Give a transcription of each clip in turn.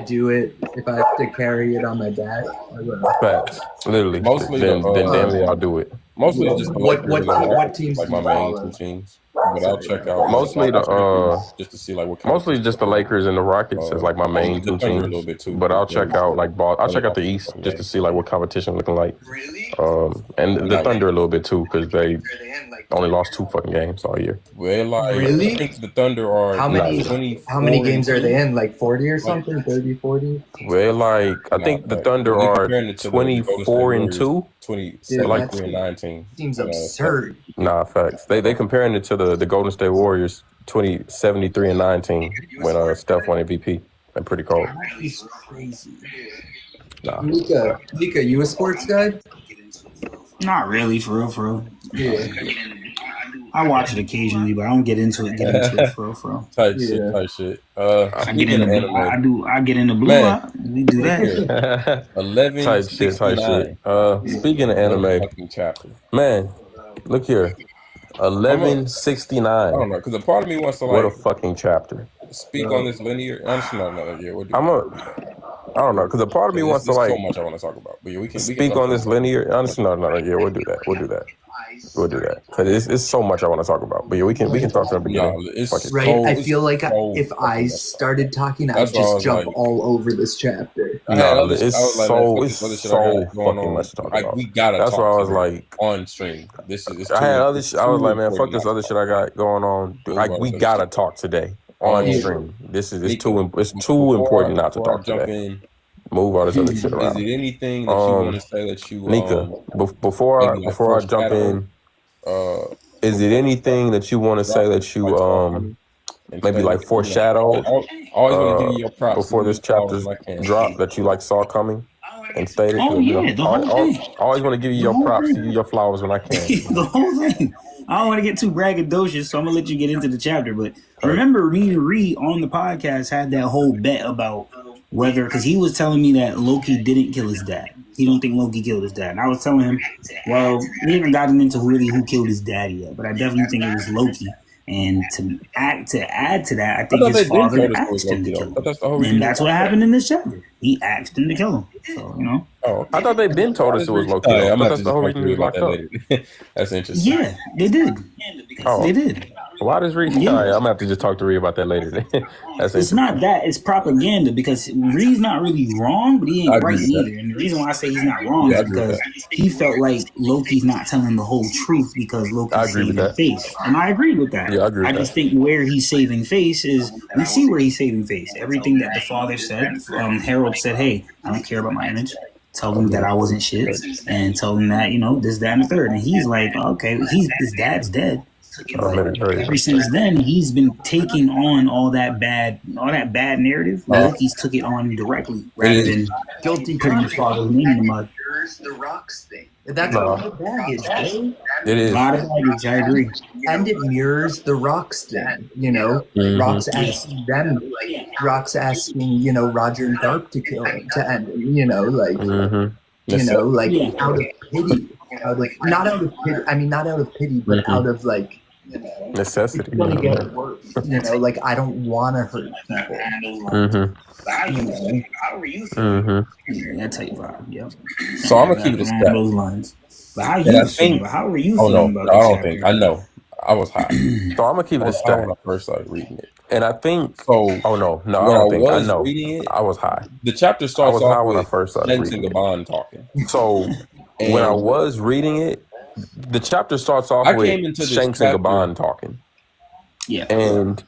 do it, if I have to carry it on my back, I will. Facts. Literally. Mostly then the, damn it, I'll do it. Mostly just the What Lakers and the Rockets, teams like do my you main follow? two teams. But I'll check out Mostly I'll check these just to see like what kind mostly of just the Lakers and the Rockets is like my main two the Thunder a teams. little bit too. But I'll check out like ball. I'll check out the Thunder East also just to games. see like what competition looking like. And the Thunder a little bit too because they only lost 2 fucking games all year. Well, like Really? I think the Thunder are How many 24 games are and they in? Like 40 or something? 30, 40? Well, like I think the Thunder we're are comparing it to the 24 and Golden State 2. 23 and 19. Seems absurd. Nah, facts. They comparing it to the Golden State Warriors 73 and 19 when Steph won MVP. They're pretty cold. He's crazy. Nah. Nika, you a sports guy? Not really, for real. Yeah. I watch it occasionally, but I don't get into it for real. Type shit. I get into anime. I get into blue. We do that. 11 type shit. Speaking of anime, chapter. man, look here. 1169. I don't know, because a part of me wants to What a fucking chapter. speak on this linear. Honestly, not another year. I don't know, because a part of me wants to so like much I want to talk about. But yeah, we can speak on this linear. Honestly, no, yeah, we'll do that. We'll do that because it's so much I want to talk about. But yeah, we can talk from the beginning. Fuck it. Right, I feel like if I started talking, I'd just jump all over this chapter. No, it's so fucking much to talk about. We gotta. That's why I was like on stream. This is. I had other. I was like, man, fuck this other shit I got going on. Like we gotta talk today on stream. This is it's too important not to talk today. Move all this other shit around. Is it anything that you want to say that you Nika, before I jump in, is it anything that you want to say that you maybe like foreshadow always want to give you your props before this chapter's drop that you like saw coming and stated? Oh yeah, the whole thing. I always want to give you your props, give you your flowers when I can. The whole thing. I don't want to get too braggadocious, so I'm gonna let you get into the chapter. But remember, me and Reed on the podcast had that whole bet about whether, because he was telling me that Loki didn't kill his dad. He don't think Loki killed his dad. And I was telling him, well, we haven't gotten into really who killed his dad yet, but I definitely think it was Loki. And to add to that, I think his father asked him to kill him. And that's what happened in this chapter. He asked him to kill him. So, you know. Oh, I thought they'd been told us it was Loki. I thought that's the whole reason he was locked up. That's interesting. Yeah, they did. They did. Why does Reed? Yeah. I'm gonna have to just talk to Reed about that later. It's not that. It's propaganda because Reed's not really wrong, but he ain't right either. And the reason why I say he's not wrong is because he felt like Loki's not telling the whole truth because Loki's saving face. And I agree with that. Yeah, I agree with just think where he's saving face is, we see where he's saving face. Everything that the father said, Harold said, hey, I don't care about my image. Tell them that I wasn't shit and tell them that, this, that, and the third. And he's like, okay, his dad's dead. Ever since then, he's been taking on all that bad narrative. Loki's took it on directly rather than guilty putting his father's name in the mud. The rocks thing. That's a lot of baggage, right? It is. A lot of baggage, I agree. And it mirrors the rocks thing, Rocks asking them, Rocks asking, Roger and Garp to end him, out of pity. Not out of pity, but out of necessity. It's gonna get worse. I don't want to hurt people. That's how you vibe. Yep. So I'm gonna keep it a step. Those lines. But how you feeling? How were you feeling about I don't think. I know. I was high. So I'm gonna keep it a step. When I first started reading it, and I think. So. Oh no, I don't think. I know. Reading it, I was high. The chapter starts off off when I with first started reading the bond talking. So when I was reading it, the chapter starts off with Shanks and Gabon talking. Yeah. And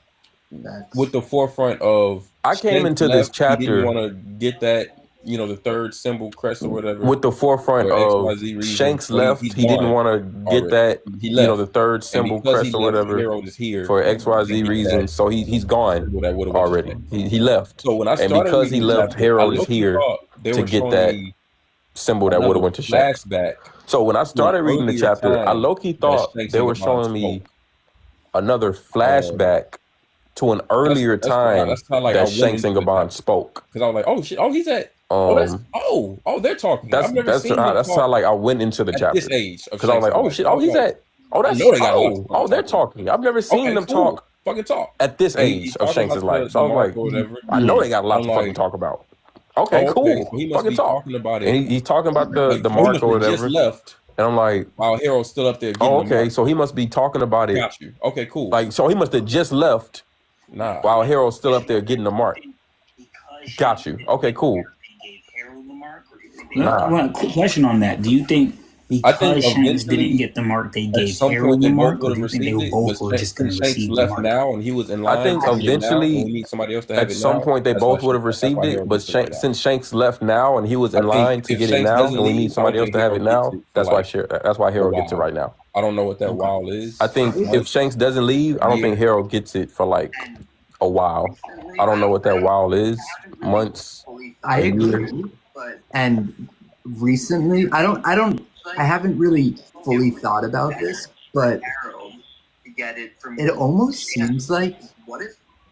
with the forefront of I came into this chapter. He didn't want to get that, the third symbol crest or whatever. With the forefront of Shanks left, he didn't want to get that, the third symbol crest or whatever for XYZ reasons. So he's gone already. He left. So when I started, and because he left, Harold is here to get that symbol that would have went to Shanks. So when I started reading the chapter, I low-key thought they were showing me another flashback to an earlier time that Shanks and Gabon spoke. Because I was like, oh shit, oh he's at they're talking. That's how I went into the chapter. At this age, because I was like, oh shit, oh he's at they're talking. I've never seen them talk. Fucking talk at this age of Shanks' life. So I was like, I know they got a lot to fucking talk about. Okay, Oh, cool. okay. So he must Fucking be talk. talking about And it. he's talking about the Like, he mark must or have just whatever. left And I'm like, while Harold's still up there getting oh, the okay. mark. So he must be talking about it. Got you. Okay, cool. Like, so he must have just left Nah. while Harold's still up there getting the mark. Got you. Okay, cool. Well, quick question on that. Do you think because Shanks eventually, didn't get the mark, they at gave some Harold point the they both mark, would or do have you think they received it, both but were just going to since Shanks receive the left mark? now and he was in I line think to get it now, and eventually, we need somebody else to have at it some now, point, they that's why both would have that's why received it. Harold But gets it right now. Since Shanks left now and he was in I think line to if get it Shanks now, doesn't and we need leave, I somebody don't else think to have it Harold gets now, it for that's why a Harold gets it while. right now. I don't know what that while is. I think if Shanks doesn't leave, I don't think Harold gets it for like a while. I don't know what that while is. Months. I agree. And recently, I haven't really fully thought about this, but it almost seems like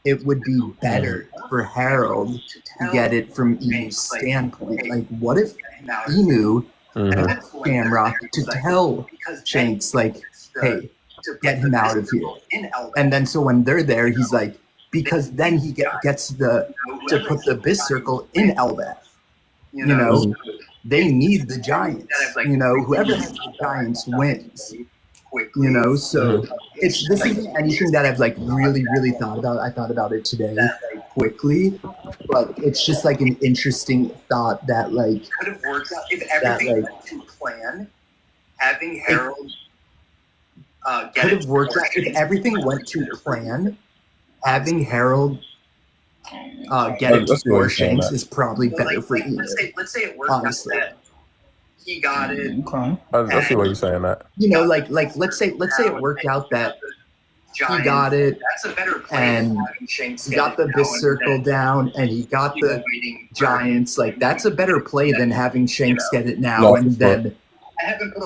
it would be better for Harold to get it from Enu's standpoint. Like, what if Enu asked Shamrock to tell Shanks, like, hey, get him out of here. And then so when they're there, he's like, because then he gets to put the Abyss Circle in Elbaf. You know, they need the Giants. You know, whoever has the Giants wins. You know, so this isn't anything that I've like really thought about. I thought about it today quickly, but it's just like an interesting thought that like could have worked out if everything went to plan. Having Harold could have worked out if everything went to plan. Having Harold get it before Shanks is probably better for Enu. Let's say it worked out that he got it. Okay. I see what you're saying. That you know, like let's say it worked out that he got it, that's a better play, and he got the Abyss Circle down, and he got the Giants. Like that's a better play than having Shanks get it now and then,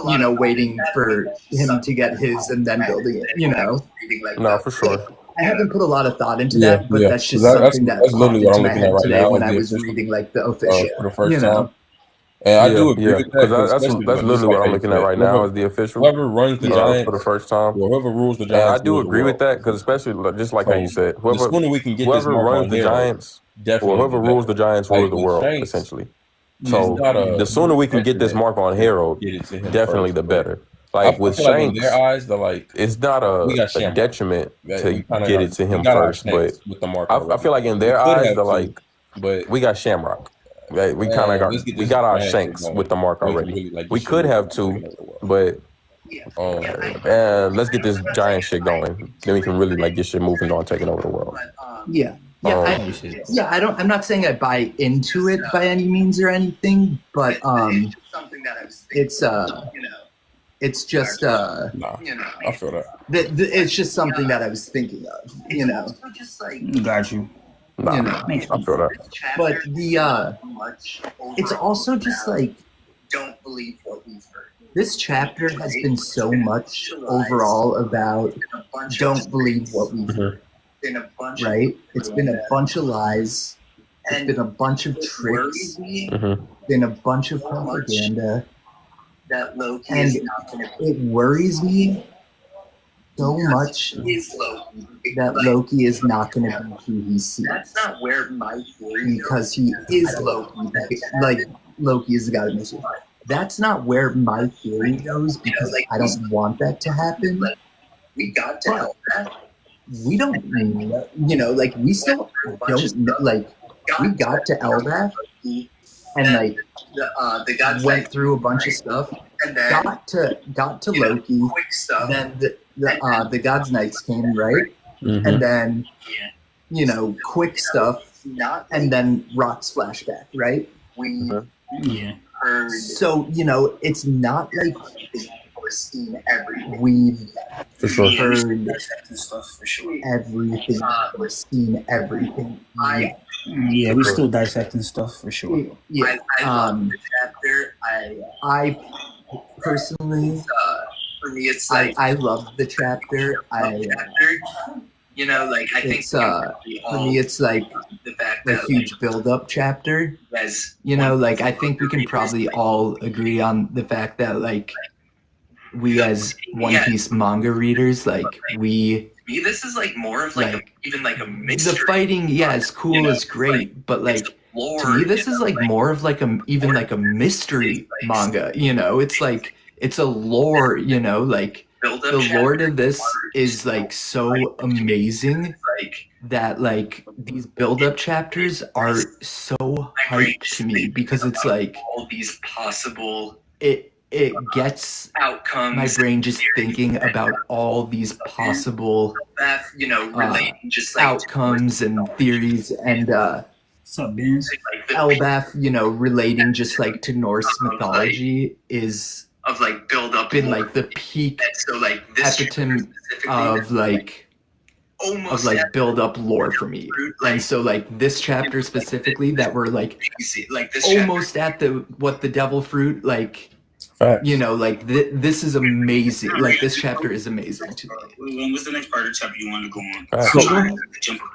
you know, waiting for him to get his and then building it. You know, no, for sure. I haven't put a lot of thought into that, but that's just something that popped into my head today when I was reading like the official. For the first you know? time. And I do agree with that. That's literally what I'm looking at right now is the official. Whoever runs the Giants for the first time. Whoever rules the Giants. I do agree with that because especially just like how you said, the sooner we can get whoever runs the Giants, definitely whoever rules the Giants rules the world, essentially. So the sooner we can get this mark on Harold, definitely the better. Like with Shanks, in their eyes, they're like, it's not a detriment to get it to him first, but I feel like in their eyes, they're like, but we got Shamrock. Right, we kind of got our Shanks with the mark already. We could have two, but let's get this giant shit going. Then we can really like get shit moving on, taking over the world. Yeah. I'm not saying I buy into it by any means or anything, but it's just nah, I feel that. It's just something that I was thinking of, you know. Got you. Nah, you know, I feel that. But it's also just like, don't believe what we've heard. This chapter has been so much overall about don't believe what we've heard. Right? It's been a bunch of lies. It's been a bunch of tricks. Been a bunch of propaganda. And it worries me so much that Loki is not going to be who he seems. That's not where my theory because he is Loki. Like Loki is the guy that makes it. That's not where my theory goes because I don't want that to happen. We got to help that. We don't, you know, like we still don't like. We got to Elbaf and like the gods went through a bunch of stuff. And then got to Loki. Quick stuff. Then the God's Knights came, right? And then you know, quick stuff. And then Rock's flashback, right? We heard. So you know, it's not like we're seeing everything. We've for sure heard stuff for sure. Everything. We're seeing everything. Yeah, we're still dissecting stuff for sure. Yeah. I love the chapter. I personally, for me, it's like I love the chapter. You know, like I think for me, it's like the fact a that huge build-up chapter. You know, like I think we can probably all agree on the fact that like we as One Piece manga readers, like we. Me, this is like more of like even like a mystery. The fighting, yeah, it's cool, it's great, but like to me, this is like more of like even like a mystery manga, you know? It's like, it's a lore, you know, like the lore to this is like so amazing that like these build-up chapters are so hyped to me because it's like all these possible it gets outcomes. My brain just thinking about all these possible relating just like outcomes and theories and What's up, Ben? Elbaf, you know, relating just like to Norse mythology is of like build up been like the peak so like this epitome of like almost build up lore for me. And so like this chapter specifically that we're like this almost at the devil fruit, like you know, like this is amazing. Like this chapter is amazing to me. What's the next part of the chapter you want to go on?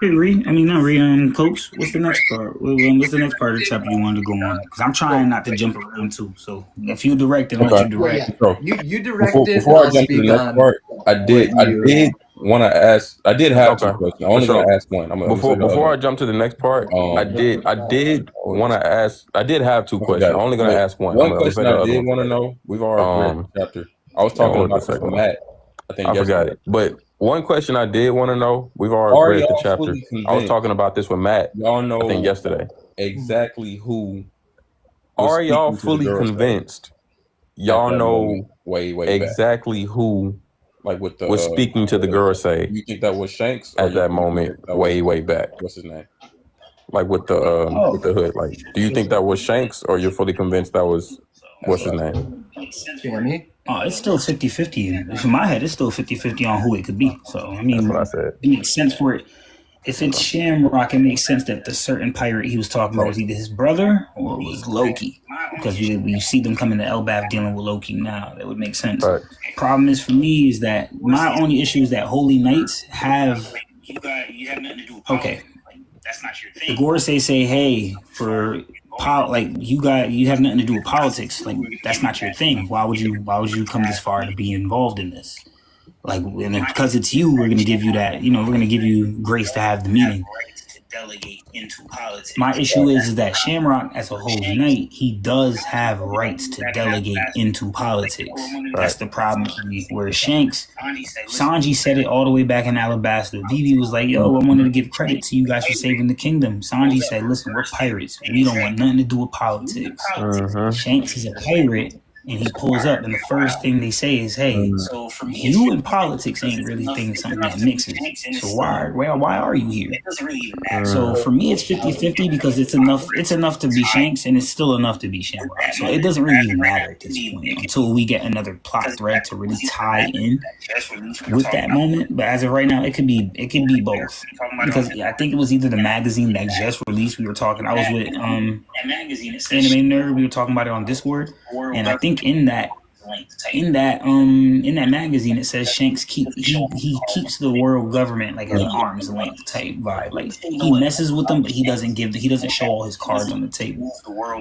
Hey, Ree. I mean, not Ree. Coach. What's the next part? What's the next part of the chapter you want to go on? Because I'm trying not to jump around too. So if you direct it, I'll let you direct. You directed. Before I jump to the next part, I did want to ask. I did have two questions. I'm only going to ask one. Before I jump to the next part, I did want to ask. I did have two questions. I'm only going to ask one. One question I did want to know. We've already read the chapter. I was talking about this with Matt. I forgot it. But one question I did want to know. We've already read the chapter. I was talking about this with Matt. Y'all know. I think yesterday. Exactly who. Are y'all fully convinced? Y'all know way exactly back. Who. Like with the was speaking to the girl say. You think that was Shanks at that moment? Way back. What's his name? Like with the hood. Like, do you think that was Shanks, or you're fully convinced that was what's his name? Jamie? Oh, it's still 50-50. In my head, it's still 50-50 on who it could be. So I mean, that's what I said. It makes sense for it. If it's Shamrock, it makes sense that the certain pirate he was talking about was either his brother or it was Loki. Because you see them coming to Elbaf dealing with Loki now. That would make sense. Right. Problem is for me is that my only issue is that Holy Knights have... You have nothing to do with politics. Okay. That's not your thing. The Gorosei say, hey, for... you have nothing to do with politics. Like, that's not your thing. Why would you come this far to be involved in this? Like, and because it's you, we're going to give you that, you know, we're going to give you grace to have the meeting. Delegate into politics. My issue is that Shamrock, as a Holy Knight, he does have rights to delegate into politics. Right. That's the problem for me. Where Shanks, Sanji said it all the way back in Alabasta. Vivi was like, yo, I wanted to give credit to you guys for saving the kingdom. Sanji said, listen, we're pirates. We don't want nothing to do with politics. Shanks is a pirate. And he pulls up, and the first thing they say is, "Hey, so for me, you and politics ain't really something that mixes. So why are you here?" It doesn't really even matter. So for me, it's 50-50 because it's enough to be Shanks, and it's still enough to be Shamrock. So it doesn't really even matter at this point until we get another plot thread to really tie in with that moment. But as of right now, it could be both because I think it was either the magazine that just released. I was with Anime Nerd. We were talking about it on Discord, and I think in that magazine it says Shanks keeps the world government like at an arm's length type vibe. Like he messes with them, but he doesn't show all his cards on the table.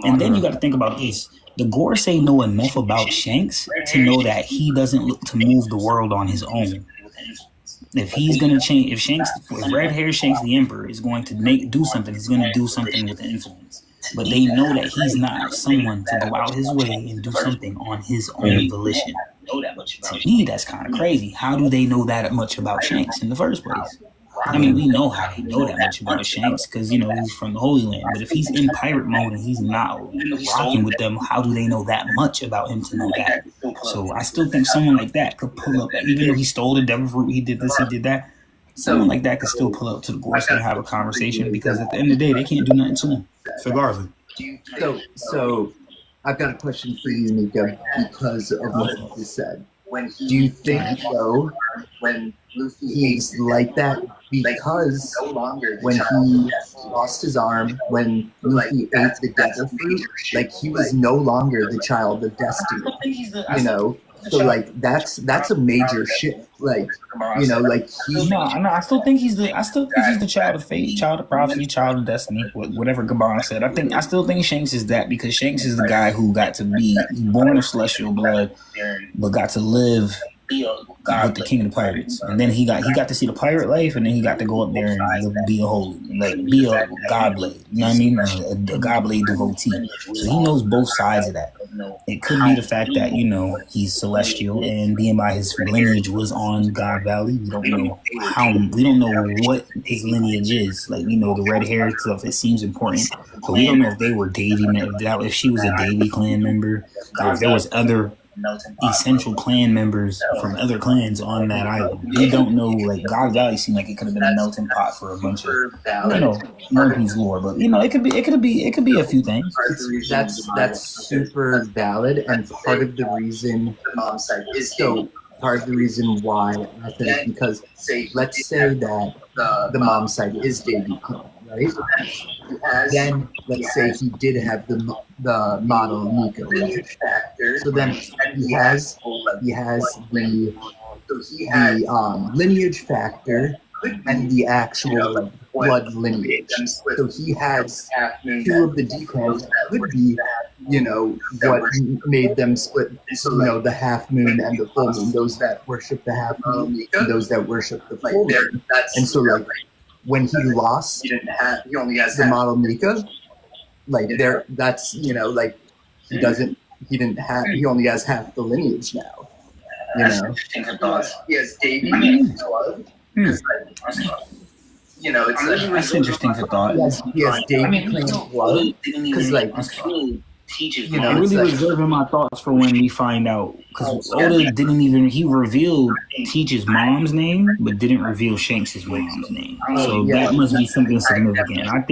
And then you got to think about this: the Gorosei know enough about Shanks to know that he doesn't look to move the world on his own. If he's gonna change, if red hair Shanks the Emperor is going to do something, he's gonna do something with influence. But they know that he's not someone to go out his way and do something on his own volition. To me, that's kind of crazy. How do they know that much about Shanks in the first place? I mean, we know how they know that much about Shanks because, you know, he's from the Holy Land. But if he's in pirate mode and he's not rocking with them, how do they know that much about him to know that? So I still think someone like that could pull up, even though he stole the devil fruit, he did this, he did that. Someone like that could still pull up to the Gorosei and have a conversation because at the end of the day, they can't do nothing to him. Regardless. So I've got a question for you, Nika, because of what you just said. Do you think, though, when he's like that because when he lost his arm, when Luffy ate the devil fruit, like he was no longer the child of destiny, you know? So like that's a major shift. Like, you know, like No, I still think he's the child of fate, child of prophecy, child of destiny, whatever Gaban said. I still think Shanks is that because Shanks is the guy who got to be born of celestial blood, but got to live with the King of the Pirates, and then he got to see the pirate life, and then he got to go up there and be a be a Godblade. You know what I mean? A Godblade devotee. So he knows both sides of that. It could be the fact that he's celestial, and being by his lineage was on God Valley. We don't know what his lineage is. Like, the red hair stuff. It seems important, but we don't know if they were Davy. If she was a Davy clan member, or if there was other essential clan members from other clans on that island. We don't know. Like, God Valley seemed like it could have been a melting pot for a bunch of One Piece lore, but it could be a few things. That's super valid, and part of the reason why I think, because let's say that the mom side is Davy clan, right? Then let's say he did have the model Nico, right? So then he has the lineage factor and the actual blood lineage. So he has two of the D-clans that would be, what made them split, the half moon and the full moon, those that worship the half moon and those that worship the full moon. And so, when he lost the model Nika, that's, he only has half the lineage now. He has Davy blood. That's interesting for thought. He has Davy blood, because I'm really reserving my thoughts for when we find out, because Oda he revealed Teach's mom's name, but didn't reveal Shanks' mom's name. So that must be something significant. I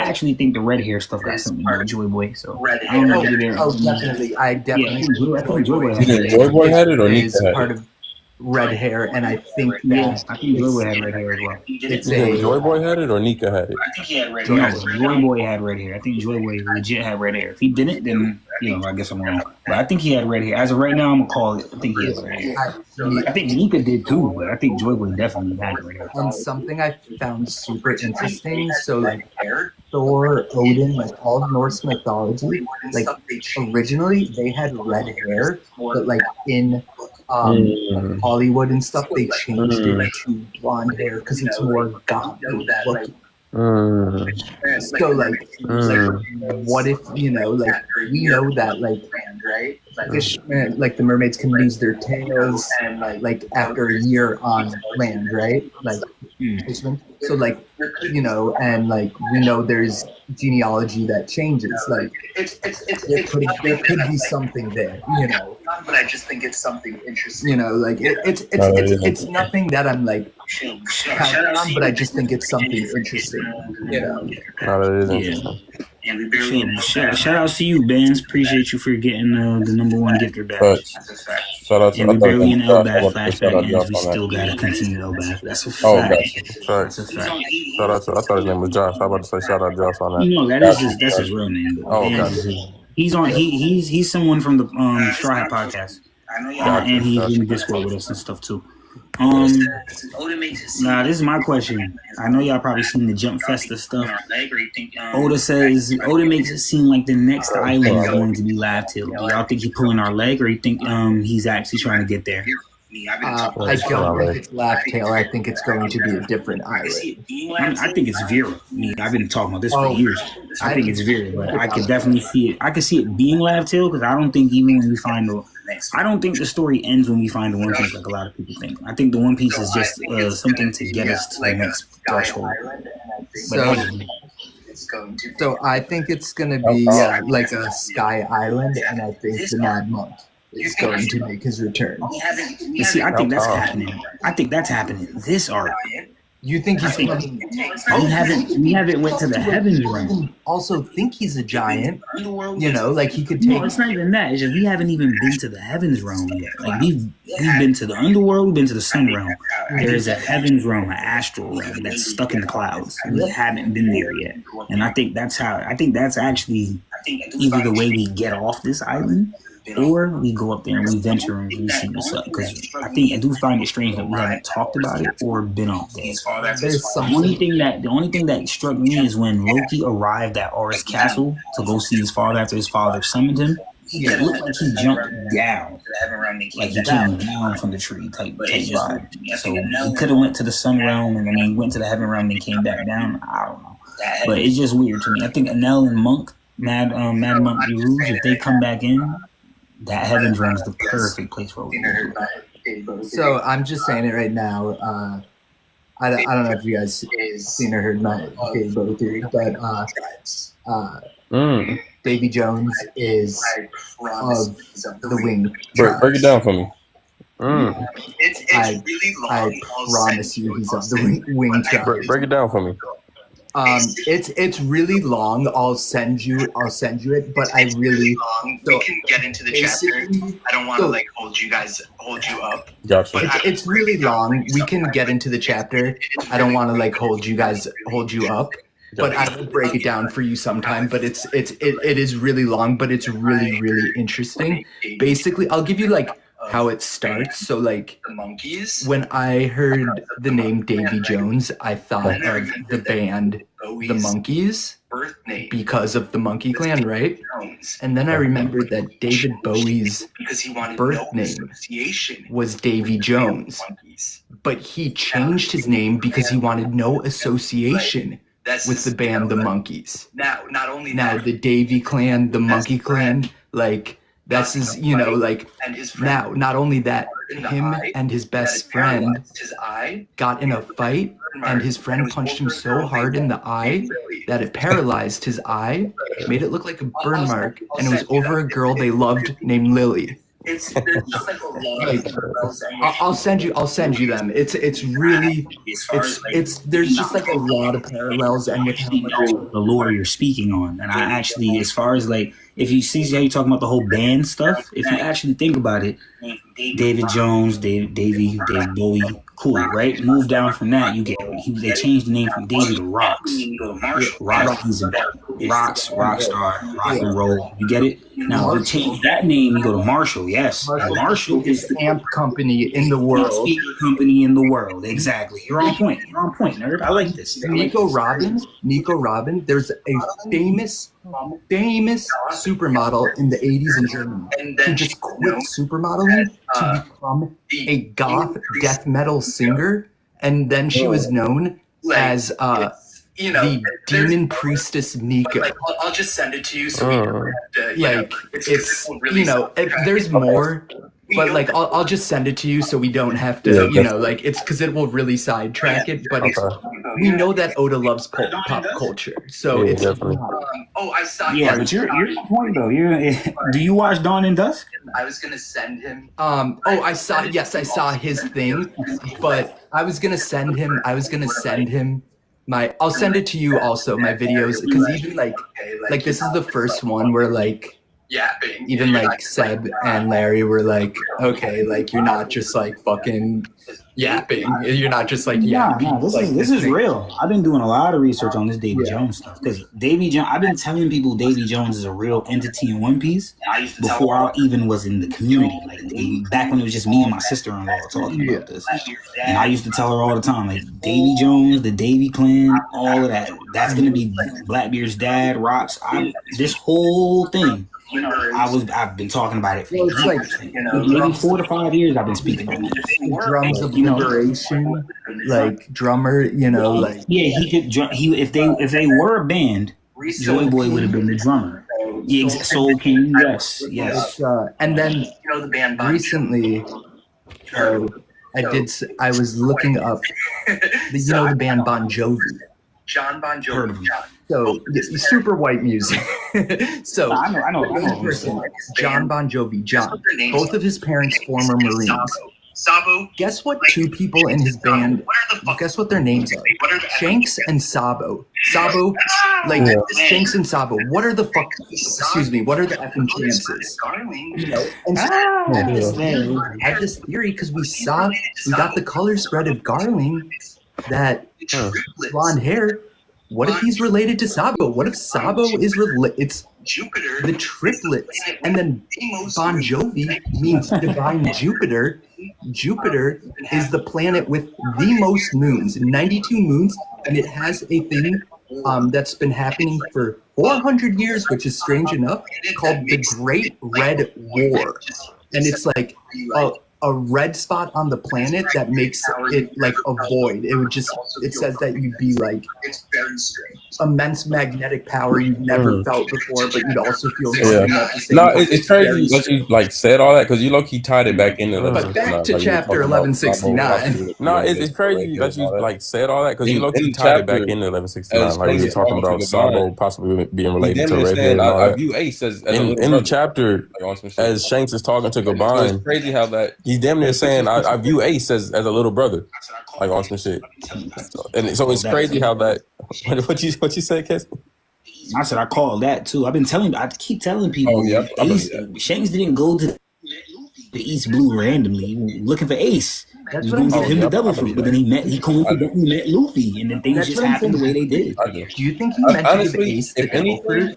actually think the red hair stuff got something to do with Joy Boy. So I don't know if they're definitely. I definitely. I thought Joy Boy had it, or Nika had part of red hair, and I think that I think Joy Boy had red hair as well. Joy Boy had it or Nika had it? I think he had red hair. Joy Boy had red hair. I think Joy Boy legit had red hair. If he didn't, then I guess I'm wrong. But I think he had red hair. As of right now, I'm gonna call it. I think he has red hair. I think Nika did too, but I think Joy Boy definitely had red hair. And something I found super interesting. So Thor, Odin, all Norse mythology, originally they had red hair, but in Hollywood and stuff, they changed it to blonde hair because it's more godly looking. So what if we know that fishermen, the mermaids can lose their tails after a year on land, right? Fishermen. So and we know there's genealogy that changes. There could be something there, But I just think it's something interesting. It's nothing that I'm counting on, but I just think it's something interesting. That is interesting. Shout out to you, Benz. Appreciate you for getting the #1 gifter back. Shout out to we barely in Elbath flashback, and we still gotta continue Elbath. That's a fact. That's a fact. Shout out to, I thought his name was Josh. I was about to say shout out Josh on that. No, that's his real name. Okay. He's on. He's someone from the Straw Hat podcast, and he's in Discord with us and stuff too. This is my question. I know y'all probably seen the Jump Festa stuff. Oda says Oda makes it seem like the next island is going to be Laugh Tale. Do y'all think he's pulling our leg, or you think he's actually trying to get there? I don't think it's Laugh Tale. I think it's going to be a different island. I think it's Vera. I've been talking about this for years. I think it's Vera, but I could definitely see it. I could see it being Laugh Tale, because I don't think even when we find I don't think the story ends when we find the One Piece like a lot of people think. I think the One Piece is just something to get us to the next threshold. So I think it's going to be a Sky Island, and I think the Mad Monk is going to make his return. You see, I think that's happening. I think that's happening this arc. You think he's coming? We haven't went to the heavens realm. Also, think he's a giant. He could take. No, it's not even that. It's just we haven't even been to the heavens realm yet. We've been to the underworld. We've been to the sun realm. There is a heavens realm, an astral realm that's stuck in the clouds. We haven't been there yet, and I think that's actually either the way we get off this island, or we go up there and we venture and we see what's up. Because I do find it strange that we haven't talked about it or been up there. The only thing that struck me is when Loki arrived at Aurus Castle to go see his father after his father summoned him. it looked like he jumped down, like he came down from the tree type vibe. So he could have went to the sun realm and then he went to the heaven realm and came back down. I don't know, but it's just weird to me. I think Enel and Monk, Mad Monk Rouge, if they come back in, that heaven realm is the perfect place for it. So I'm just saying it right now. I don't know if you guys seen or heard my David Bowie theory, but Davy Jones is of the Wing tribe. Break it down for me. It's really long. I promise you, he's of the Wing tribe. Break it down for me. It's really long. I'll send you it, but I really long. We can get into the chapter. I don't want to hold you up. Gotcha. It's really long. We can get into the chapter. I don't want to hold you up, but I will break it down for you sometime. But it is really long, but it's really, really interesting. Basically, I'll give you how it starts. So the Monkees. When I heard the name Davy Jones, I thought of the band The Monkees because of the Monkey Clan, right? And then I remembered that David Bowie's birth name was Davy Jones, but he changed his name because he wanted no association with the band The Monkees. Now, not only now the Davy Clan, the Monkey Clan, that's his, now, not only that, him and his best friend got in a fight, and his friend punched him so hard in the eye that it paralyzed his eye, made it look like a burn mark, and it was over a girl they loved named Lily. There's just a lot. I'll send you them. It's really there's just a lot of parallels and with how much the lore you're speaking on. And I actually, as far as if you see how you're talking about the whole band stuff, if you actually think about it, David Jones, David Bowie, cool, right? Move down from that, you get they changed the name from Davy to Rocks. Rocks is Rocks, Rockstar, rock and roll. You get it? Now to change that name, you go to Marshall. Yes, Marshall is the amp company in the world. Speaker company in the world. Exactly. You're on point, nerd. I like this. Nico Robin. There's a famous supermodel in the 80s in Germany who just quit supermodeling to become a goth death metal singer, and then she was known as the demon priestess Nico. I'll just send it to you so we don't have to. There's more. But I'll just send it to you so we don't have to, it's because it will really sidetrack it. But we know that Oda loves pop culture, so it's definitely. I saw. Yeah, but you're on point though. Do you watch Dawn and Dusk? I was gonna send him. I saw his thing, but I was gonna send him. I'll send it to you also. My videos, because even this is the first one where yapping. Even Seb and Larry were okay, you're not just fucking yapping. You're not just yapping. No, this is real. I've been doing a lot of research on this Davy Jones stuff because I've been telling people Davy Jones is a real entity in One Piece before I even was in the community. Back when it was just me and my sister-in-law talking about this, and I used to tell her all the time, Davy Jones, the Davy Clan, all of that. That's gonna be Blackbeard's dad, Rocks. This whole thing. I've been talking about it for years. Maybe 4 to 5 years I've been speaking on it. Drums of liberation, drummer, Yeah, he could if they were a band, Joy Boy would have been the drummer. Yeah, Soul King, yes. And then the band recently, I was looking up the band Bon Jovi. John Bon Jovi. Heard of him. So super white music. So I know. John Bon Jovi. John. Both of his parents former Marines. Sabo. Guess what? Two people in his band. Guess what their names are? Shanks and Sabo. Sabo, Shanks and Sabo. What are the fuck? Excuse me. What are the effing chances? And so I had this theory because we got the color spread of Garling that blonde hair. What if he's related to Sabo? What if Sabo is it's Jupiter, the triplets, and then Bon Jovi means divine Jupiter. Jupiter is the planet with the most moons, 92 moons, and it has a thing that's been happening for 400 years, which is strange enough, called the Great Red War. And it's like a red spot on the planet that makes it like a void. It says that you'd be like immense magnetic power you've never felt before, but you'd also feel nothing at the same time. It's crazy that you like said all that because you low-key tied it back into but back to chapter 1169. No, it's crazy that you like said all that because you low-key tied it back into 1169. Like you were talking about Sabo possibly being related to Redhead and all that. I view Ace as in the chapter, as Shanks is talking to Gaban, it's crazy how that he's damn near saying, I view Ace as a little brother, like on some shit. And so it's crazy how that. What you said, Kes? I said I called that too. I keep telling people. Oh, yeah. Ace, Shanks didn't go to the East Blue randomly looking for Ace. He was going to give him the devil fruit, but then he coincidentally met Luffy, and then things just happened the way they did. Do you think he meant to give Ace the devil fruit?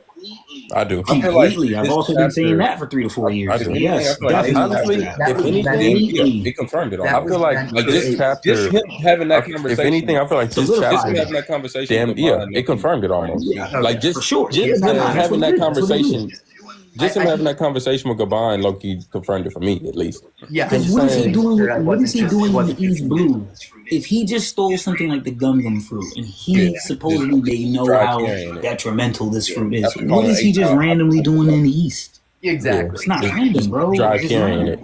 I do. Completely. I've also been saying that for 3 to 4 years. I do. Yes, Honestly, if anything, it confirmed it. I feel like this chapter, just him having that conversation. If anything, I feel like this chapter, having that conversation. Damn, it confirmed it almost. Like just him having that conversation. Just him having that conversation with Gaban, Loki confirmed it for me, at least. Yeah. What is he doing? What is he doing in the East Blue? If he just stole something like the Gum fruit, and he supposedly they know how detrimental this fruit is, what is he just randomly doing in the East? Exactly. It's not random, bro. Dry carrying it.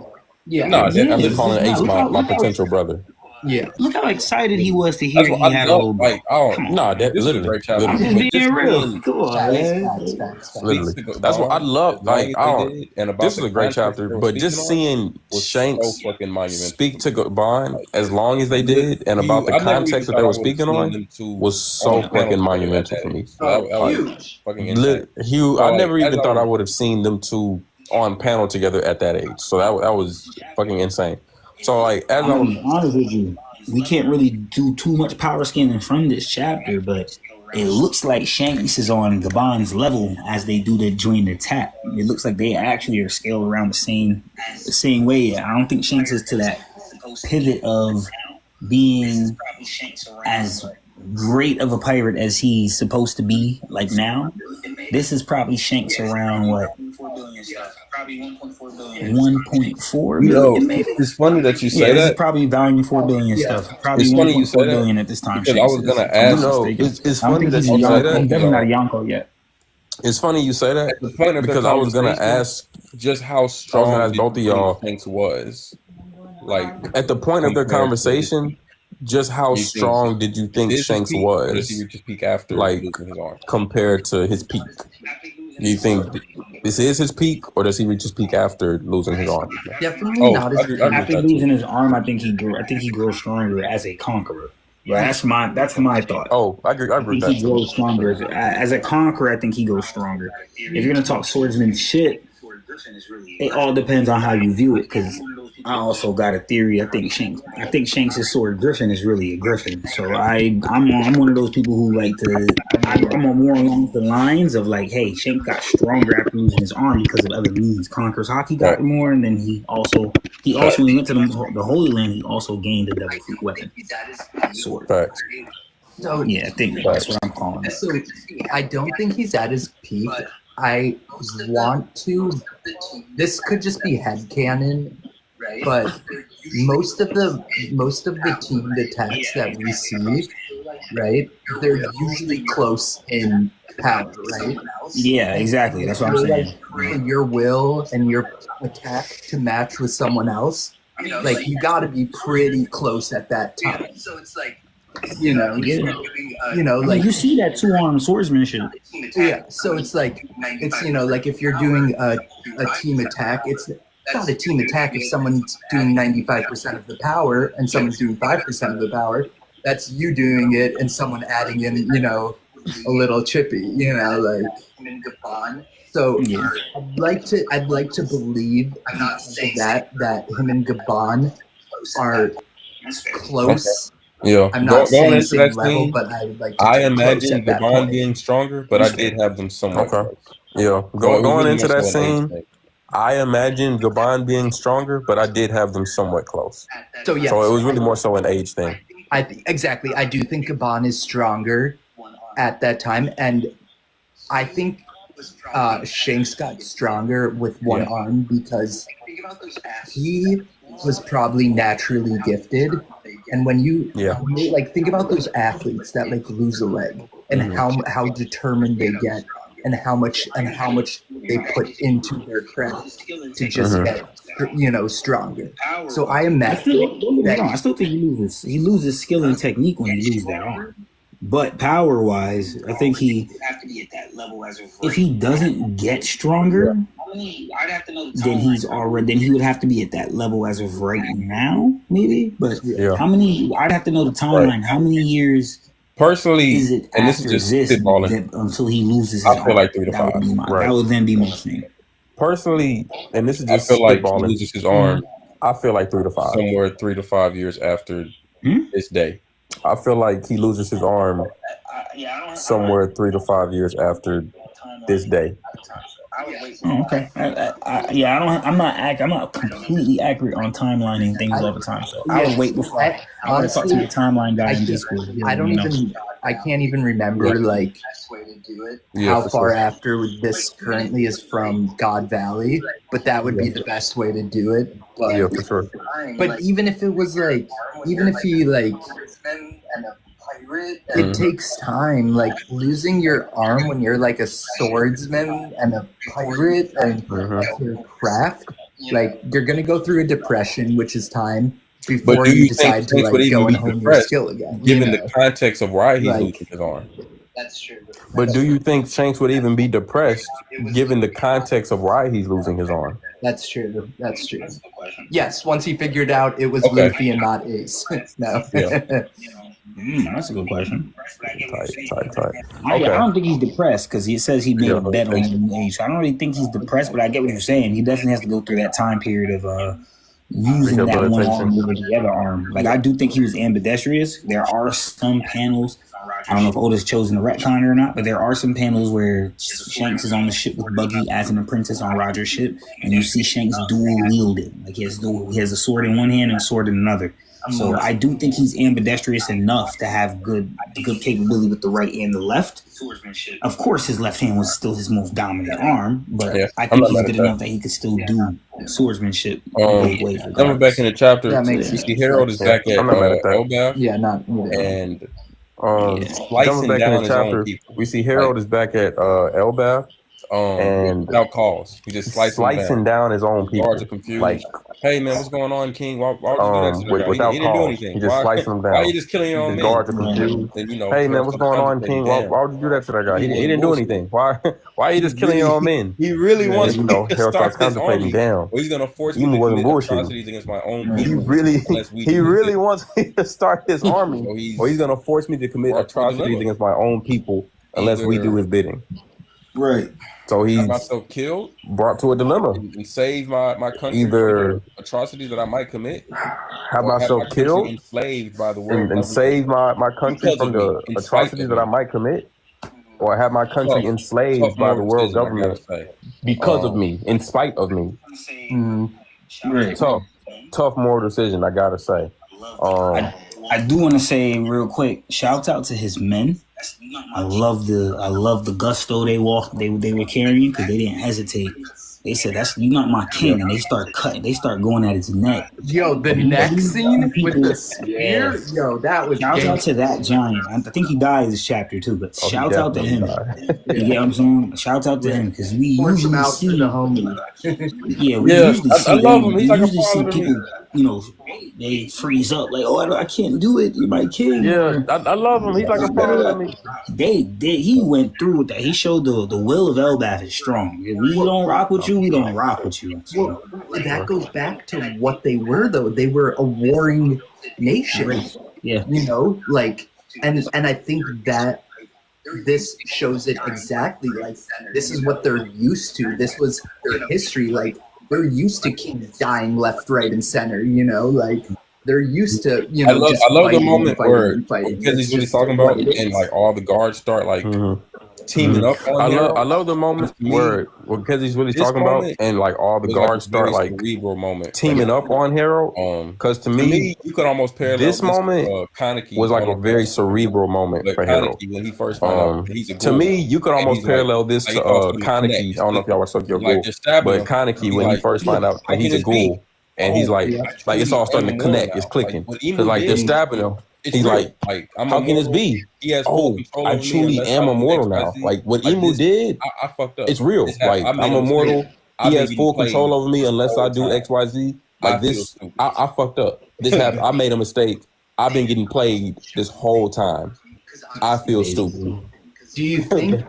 Yeah. No, I'm just calling Ace my potential brother. Yeah. Look how excited he was to hear he had a little. Like, that literally. I'm just being real. Come on, man. Literally. That's what I love. Like, this is a great chapter, but just seeing Shanks speak to Gaban as long as they did, and about the context that they were speaking on, was so fucking monumental for me. Huge. Huge. I never even thought I would have seen them two on panel together at that age. So that was fucking insane. So like, as I'm gonna be honest with you, we can't really do too much power scaling from this chapter, but it looks like Shanks is on Gaban's level as they do the joint attack. It looks like they actually are scaled around the same way. I don't think Shanks is to that pivot of being as great of a pirate as he's supposed to be like now. This is probably Shanks around what? 1.4 billion, maybe. It's funny that you say that. This is probably valuing 4 billion stuff. Probably 1.4 billion at this time. Because I was gonna ask. It's funny that you say that. I'm definitely not a Yonko yet. It's funny you say that because I was gonna ask just how strong both of y'all Shanks was. Like at the point of their conversation, just how strong did you think Shanks was? Or does he just peak after like his arm? Compared to his peak? Do you think this is his peak, or does he reach his peak after losing his arm? Definitely not his peak. After losing his arm, I think he grows stronger as a conqueror. But that's my thought. Oh, I agree. I think he grows stronger as a conqueror. I think he goes stronger. If you're gonna talk swordsman shit, it all depends on how you view it. Because I also got a theory. I think Shanks' sword Griffin is really a griffin. So I'm one of those people who like to. I'm more along the lines of like, hey, Shanks got stronger after losing his arm because of other means. Conqueror's Haki got more, and then he also when he went to the Holy Land, he also gained the devil fruit weapon sword. Facts. So yeah, I think that's what I'm calling it. So I don't think he's at his peak. I want to. This could just be headcanon. But most of the teamed attacks that we see, right, they're usually close in power, right? Yeah, exactly. That's what I'm saying. For your will and your attack to match with someone else, like you got to be pretty close at that time. So it's like, like you see that 2-armed swordsmanship. Yeah. So it's like like if you're doing a team attack, it's not a team attack if someone's doing 95% of the power and someone's doing 5% of the power. That's you doing it and someone adding in, a little chippy, like. So I'd like to believe that him and Gaban are close. Yeah, I'm not saying same level, but I would like to. I imagine Gaban being stronger, but I did have them somewhat. Okay. Yeah, going into that scene. I imagine Gaban being stronger, but I did have them somewhat close. So yes. So it was really more so an age thing. Exactly. I do think Gaban is stronger at that time, and I think Shanks got stronger with one arm because he was probably naturally gifted. And when you like think about those athletes that like lose a leg and how determined they get and how much they put into their craft to just get stronger. So I imagine I still think he loses skill and technique when he loses that arm. But power wise, I think if he doesn't get stronger, then he would have to be at that level as of right now, maybe. But how many? I'd have to know the timeline. Right. How many years? Personally, is it and this is just spitballing until he loses his I feel arm? like 3 to 5. That would then be my thing. Personally, and this is just I feel like he loses his arm. I feel like 3 to 5. Somewhere 3 to 5 years after this day. I feel like he loses his arm somewhere 3 to 5 years after this day. Oh, okay. I'm not completely accurate on timelining things all the time. So I would wait before I would talk to the timeline guy in Discord. I can't even remember like how far after this currently is from God Valley, but that would be the best way to do it. But, yeah, for sure. But even if it was like, even if he like, it takes time. Like losing your arm when you're like a swordsman and a pirate and your craft, like you're gonna go through a depression, which is time before you decide to like go and hone your skill again. Given the context of why he's losing his arm. That's true. But do you think Shanks would even be depressed given the context of why he's losing his arm? That's true. That's true. Yes, once he figured out it was Luffy and not Ace. No. That's a good question. Tight. Okay. I don't think he's depressed because he says he made a bet on the age. So I don't really think he's depressed, but I get what you're saying. He definitely has to go through that time period of using that one arm over the other arm. Like I do think he was ambidextrous. There are some panels. I don't know if Oda's chosen to retcon or not, but there are some panels where Shanks is on the ship with Buggy as an apprentice on Roger's ship, and you see Shanks dual wielding. Like he has a sword in one hand and a sword in another. So I do think he's ambidextrous enough to have good capability with the right and the left. Of course, his left hand was still his most dominant arm, but I think he's good enough that he could still do swordsmanship. Coming back in the chapter, you see Harold is back at Elbaf. Yeah, not and coming back in the chapter, we see Harold is back at Elbaf. And without cause, he just slicing down his own people. Guards are confused. Like, hey man, what's going on, King? Why would you do that? Without he didn't do anything. He just slicing them down. Why are you just killing your own men? Guards are confused. And, hey man, what's going on, King? Why would you do that to that guy? He didn't do anything. Why are you just killing your own men? He really wants to Harold starts contemplating. Damn, he's gonna force me to commit atrocities against my own people. He really wants me to start his army, or he's gonna force me to commit atrocities against my own people unless we do his bidding. Right. So he's myself killed, brought to a dilemma, and save my country either from atrocities that I might commit. Have myself killed, enslaved by the world, and save my country from the atrocities that I might commit, or have my country enslaved by the world government because of me, in spite of me. Tough moral decision, I gotta say. I do want to say real quick, shout out to his men. I love the gusto they were carrying because they didn't hesitate. They said, "You're not my king," and they start cutting. They start going at his neck. Yo, the neck scene with the spear. Yo, that was. Shout out to that giant. I think he died in this chapter too, but shout out to him. You get what I'm saying? Shout out to him because we usually see the homie. We usually see. I love him. He's like a father to me. People, they freeze up like, "Oh, I can't do it. You're my king." Yeah, I love him. He's like a father to me. He went through with that. He showed the will of Elbaf is strong. If we don't rock with you, we don't rock with you. So. Well, that goes back to what they were, though. They were a warring nation. Yeah, and I think that this shows it exactly. Like, this is what they're used to. This was their history. Like, they're used to kings dying left, right, and center. They're used to. I love the moment where because he's really talking about, and like all the guards start like teaming up on I love the moment where because he's really talking about and like all the guards start like cerebral moment teaming up on Harold. Because to me, you could almost parallel this moment was like a very cerebral moment for Harold. When he first found out he's a ghoul. To me, you could almost parallel this to Kaneki. I don't know if y'all watched Tokyo Ghoul, but Kaneki when he first found out that he's a ghoul, and he's like it's all starting to connect, it's clicking. Because like they're stabbing him. He's like, how can this be? I truly am immortal now. Like what Imu did, I fucked up. It's real. Like I'm immortal. He has full control over me unless I do X, Y, Z. Like this, I fucked up. This happened. I made a mistake. I've been getting played this whole time. I feel stupid. Do you think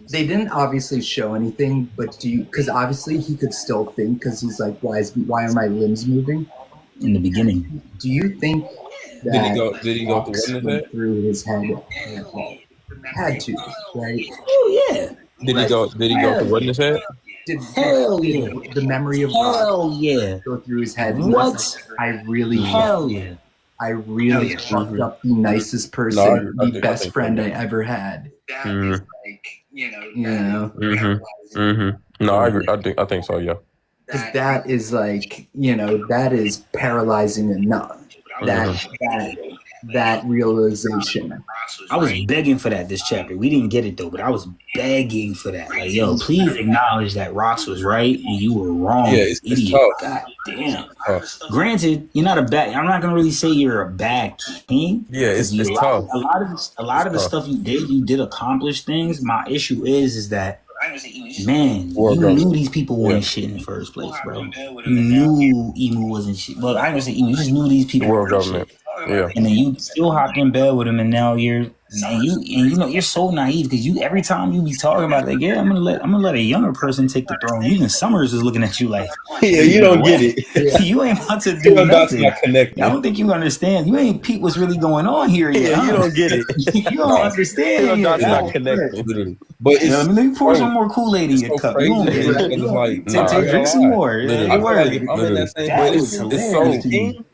they didn't obviously show anything, but do you? Because obviously he could still think because he's like, why are my limbs moving? In the beginning, do you think? Did he go through his head? Had to, right? Oh yeah. Did he go through what in his head? Hell yeah. The memory of God go through his head. What? I really fucked up the nicest person, the best friend I ever had. That is like, No, I agree. I think so, yeah. Because that is like, that is paralyzing enough. That realization. I was begging for that this chapter. We didn't get it though, but I was begging for that. Like, yo, please acknowledge that Rox was right and you were wrong. Yeah, it's idiot. tough. God damn. Granted, you're not a bad. I'm not gonna really say you're a bad king. Yeah, it's tough. A lot of the stuff you did accomplish things. My issue is that. Man, you knew these people weren't shit in the first place, bro. You knew Imu wasn't shit. Well, I ain't gonna say Imu. You just knew these people World government. Shit. Yeah. And then you still hopped in bed with him, and now you're so naive because you every time you be talking about like, yeah, I'm gonna let a younger person take the throne. Even Summers is looking at you like, yeah, you don't get it. You ain't about to do nothing. I don't think you understand. You ain't peep what's really going on here. Yeah, you don't get it. You don't understand. You're not connected. But let me pour some more Kool-Aid in your cup. You don't get it. Drink some more.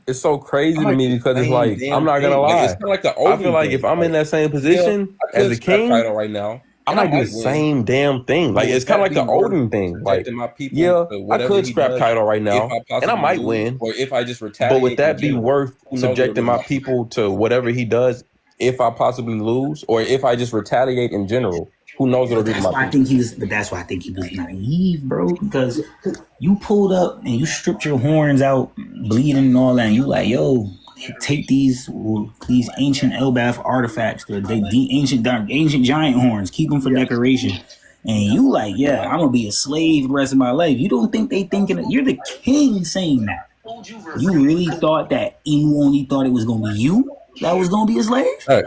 It's so crazy to me because it's like I'm not gonna lie. It's kind of like I feel like if I'm in that same position as a king right now, I might do the same damn thing. Like it's kind of like the Odin thing. Like I could scrap Kaido right now, and I might win. Or if I just retaliate, but would that be worth subjecting my people to whatever he does if I possibly lose, or if I just retaliate in general? Who knows what'll do to my people? But that's why I think he was naive, bro. Because you pulled up and you stripped your horns out, bleeding and all that, and you like, yo, take these ancient Elbaf artifacts, the ancient giant horns, keep them for decoration. And you like, yeah, I'm gonna be a slave the rest of my life. You don't think they thinking you're the king saying that? You really thought that Imu only thought it was gonna be you that was gonna be a slave? Right.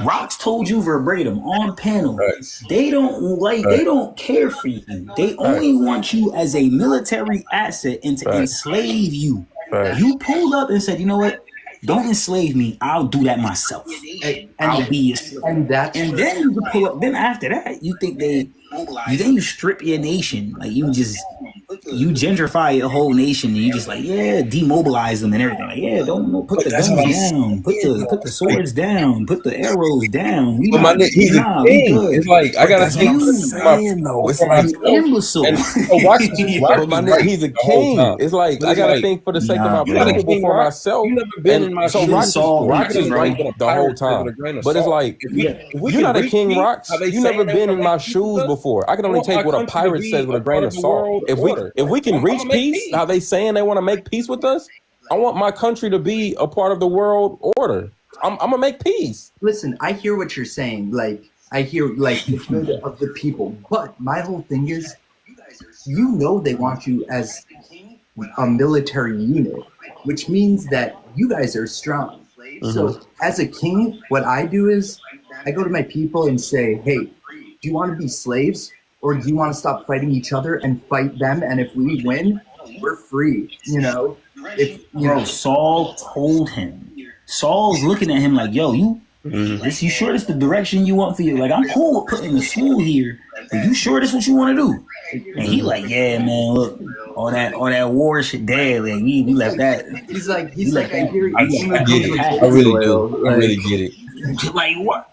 Rox told you verbatim on panel. Right. They don't care for you. They only want you as a military asset and to enslave you. Right. You pulled up and said, you know what? Don't enslave me. I'll do that myself. I'll be your slave. And then you pull up. Then after that, you think you strip your nation. Like you gentrify your whole nation and you just like, yeah, demobilize them and everything. Like, yeah, don't put the guns down, put the swords down, put the arrows down. He's a king. It's like I gotta think though. It's like imbecile. He's a king. It's like I gotta think for the sake of my people before myself. You never been in my so Rox is right the whole time. But it's like you're not a king, Rox. You never been in my shoes before. I can only take what a pirate says with a grain of salt. If we can reach peace, how they saying they want to make peace with us, I want my country to be a part of the world order. I'm gonna make peace. Listen, I hear what you're saying. Like I hear like the good of the people, but my whole thing is, they want you as a military unit, which means that you guys are strong. Mm-hmm. So as a king, what I do is I go to my people and say, hey, do you want to be slaves? Or do you want to stop fighting each other and fight them? And if we win, we're free. Saul told him. Saul's looking at him like, yo, you sure this the direction you want for you? Like, I'm cool with putting the school here, but you sure this what you want to do? And he like, yeah, man, look, all that war shit dead. Like, we left that. He's like, I hear you. I get it. I really do. I really get it. Like what?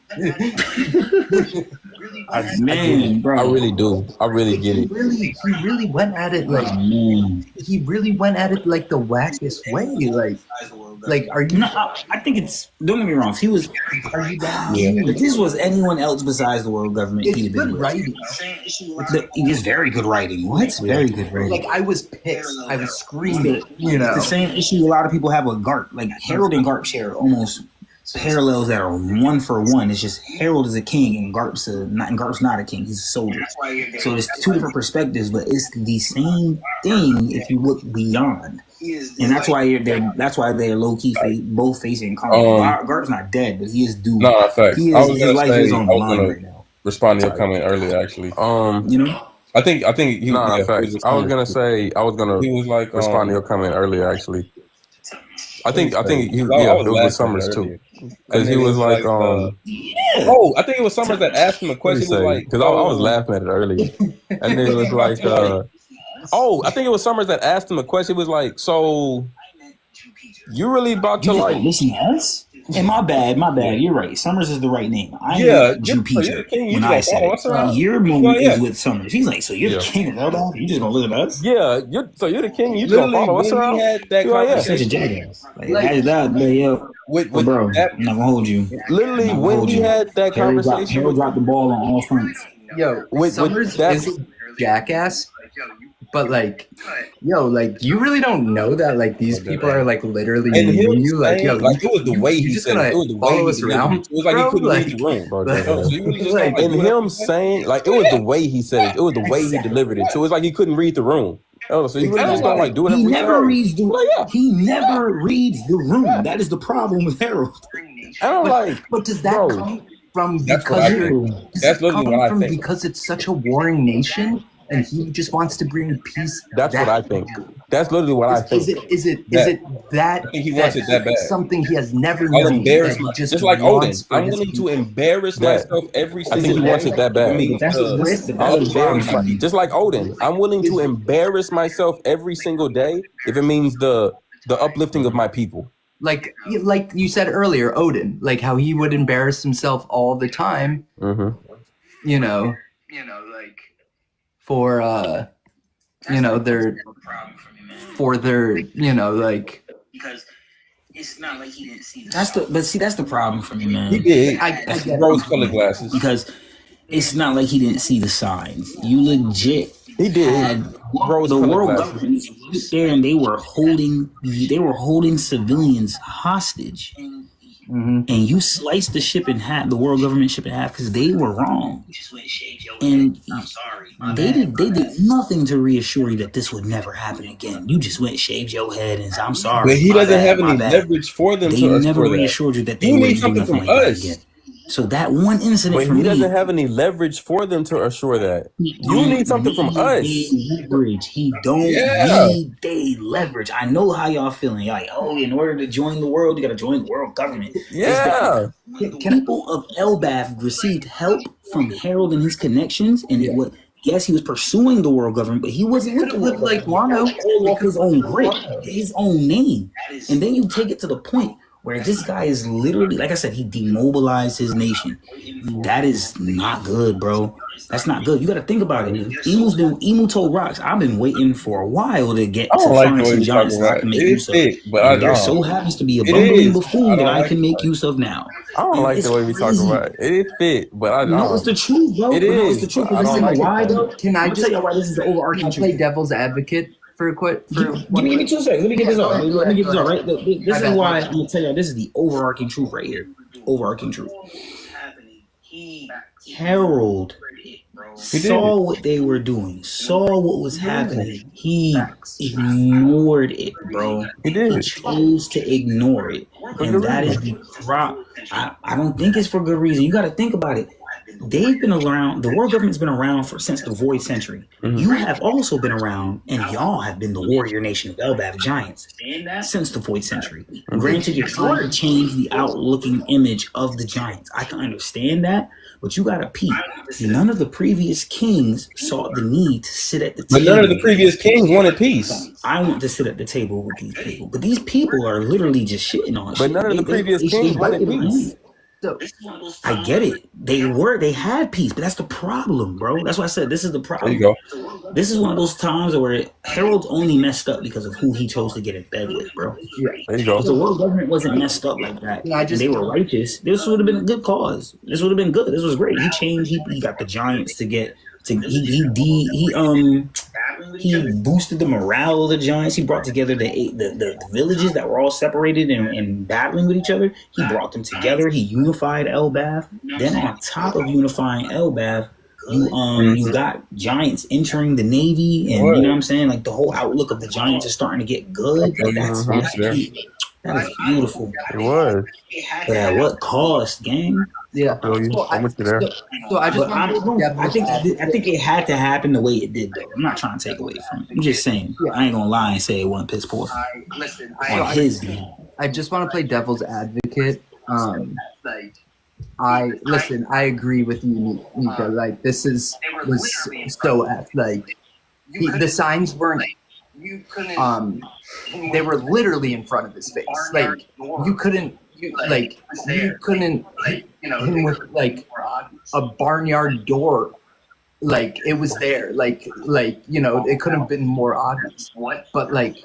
Man, bro. I really do. I really get it. He really went at it like he really went at it like the wackest way. Like are you? No, I think it's. Don't get me wrong. If he was. Are you that? If this was anyone else besides the world government, It's he'd have been good writing. It is very good writing. What? Very good writing. Like I was pissed. I was screaming. You know, It's the same issue a lot of people have with Garp. Like Harold and Garp share almost parallels that are 1 for 1. It's just Harold is a king and Garp's not a king. He's a soldier. So there's 2 different perspectives, but it's the same thing if you look beyond. And that's why they're low key both facing karma. Garp's not dead, but he is due. No, facts. His life is on the line right now. Respond to your comment earlier, actually. You know. I think he. No, facts. I was gonna He was like respond to your comment earlier, actually. I think it was with Summers too, because he was like, oh, I think it was Summers that asked him a question. He was like, because I was laughing at it earlier, and then it was like, I think it was Summers that asked him a question. He was like, so you really about to like listen to us? And my bad. You're right. Summers is the right name. I'm Jupiter. When I said it, your moment is with Summers. He's like, so you're the king of Elbaf? You just gonna look at us? Yeah, you're the king. You just gonna follow us around? Had that conversation. Such a jackass. Bro, I'm not gonna hold you. Literally, when he had that conversation, Harold dropped the ball on all fronts. Yo, Summers is a jackass. But like, like you really don't know that like these people are like literally meeting you. Like, it was the way he said it. It was the way follow us around. It was like he couldn't read the room, bro. And him saying like it was the way he said it. It was the way he delivered it. So it's like he couldn't read the room. So you really just don't like do it. He never reads the room. He never reads the room. That is the problem with Harold. I don't like. But does that come from because it's such a warring nation? And he just wants to bring peace. That's what I think. That's literally what I think. Is it that? I think he wants it that bad. Something he has never known. Just like Odin. I'm willing to embarrass myself every single day. I think he wants it that bad. Just like Odin. I'm willing to embarrass myself every single day if it means the uplifting of my people. Like you said earlier, Odin. Like how he would embarrass himself all the time. Mm-hmm. You know, like. For their like because it's not like he didn't see that's the problem for me, man. He did. I get rose-colored glasses because it's not like he didn't see the signs. You legit he did. The world government there and they were holding civilians hostage. Mm-hmm. And you sliced the ship in half, the world government ship in half, because they were wrong. And they did nothing to reassure you that this would never happen again. You just went shaved your head and said, "I'm sorry." But he doesn't have any leverage for them. They never reassured you that they would do nothing like that again. So that one incident he doesn't have any leverage for them to assure that. You need something from us. Leverage. He don't need they leverage. I know how y'all feeling. Y'all like, oh, in order to join the world, you got to join the world government. Yeah. People of Elbaf received help from Harold and his connections, and it was. Yes, he was pursuing the world government, but he wasn't looking like Wano off his own grit, his own name. And then you take it to the point where this guy is literally, like I said, he demobilized his nation. That is not good, bro. That's not good. You got to think about it. Emu told Rocks, I've been waiting for a while to get to Florence and Johnson I can make use of. But there so happens to be a bumbling buffoon that I can make use of now. I don't like the way we talk about it. It is fit, but I don't. No, it's the truth, bro. It is. It's the truth. Why, though? Can I just tell you why this is the overarching play devil's advocate? Give me 2 seconds. Let me get this off. Right? This is why I'm gonna tell you. This is the overarching truth right here. Overarching truth. Harold saw what they were doing. Saw what was happening. He ignored it, bro. He did. He chose to ignore it, and that is the drop. I don't think it's for good reason. You got to think about it. They've been around. The world government's been around since the Void Century. Mm-hmm. You have also been around, and y'all have been the warrior nation of Elbaf giants since the Void Century. Mm-hmm. Granted, you're trying to change the outlooking image of the giants. I can understand that, but you got to peep. None of the previous kings saw the need to sit at the table. But none of the previous kings wanted peace. I want to sit at the table with these people, but these people are literally just shitting on. But none of the previous kings wanted peace. So I get it. They had peace, but that's the problem, bro. That's why I said this is the problem. There you go. This is one of those times where Harold only messed up because of who he chose to get in bed with, bro. Yeah. There you go. If the world government wasn't messed up like that, and they were righteous, this would have been a good cause. This would have been good. This was great. He changed. He got the Giants to get to. He boosted the morale of the Giants. He brought together the villages that were all separated and battling with each other. He brought them together. He unified Elbath. Then on top of unifying Elbath, you got Giants entering the Navy, and you know what I'm saying? Like the whole outlook of the Giants is starting to get good. That is beautiful. It was. But at what cost, gang? Yeah. I'm with you there. So I just I think it had to happen the way it did, though. I'm not trying to take away from it. I'm just saying. I ain't gonna lie and say it wasn't piss poor. I just want to play devil's advocate. I agree with you, Nico. Like this was so like the signs weren't. They were literally in front of his face. Like you couldn't hit him with like a barnyard door. Like it was there. Like it couldn't have been more obvious. But like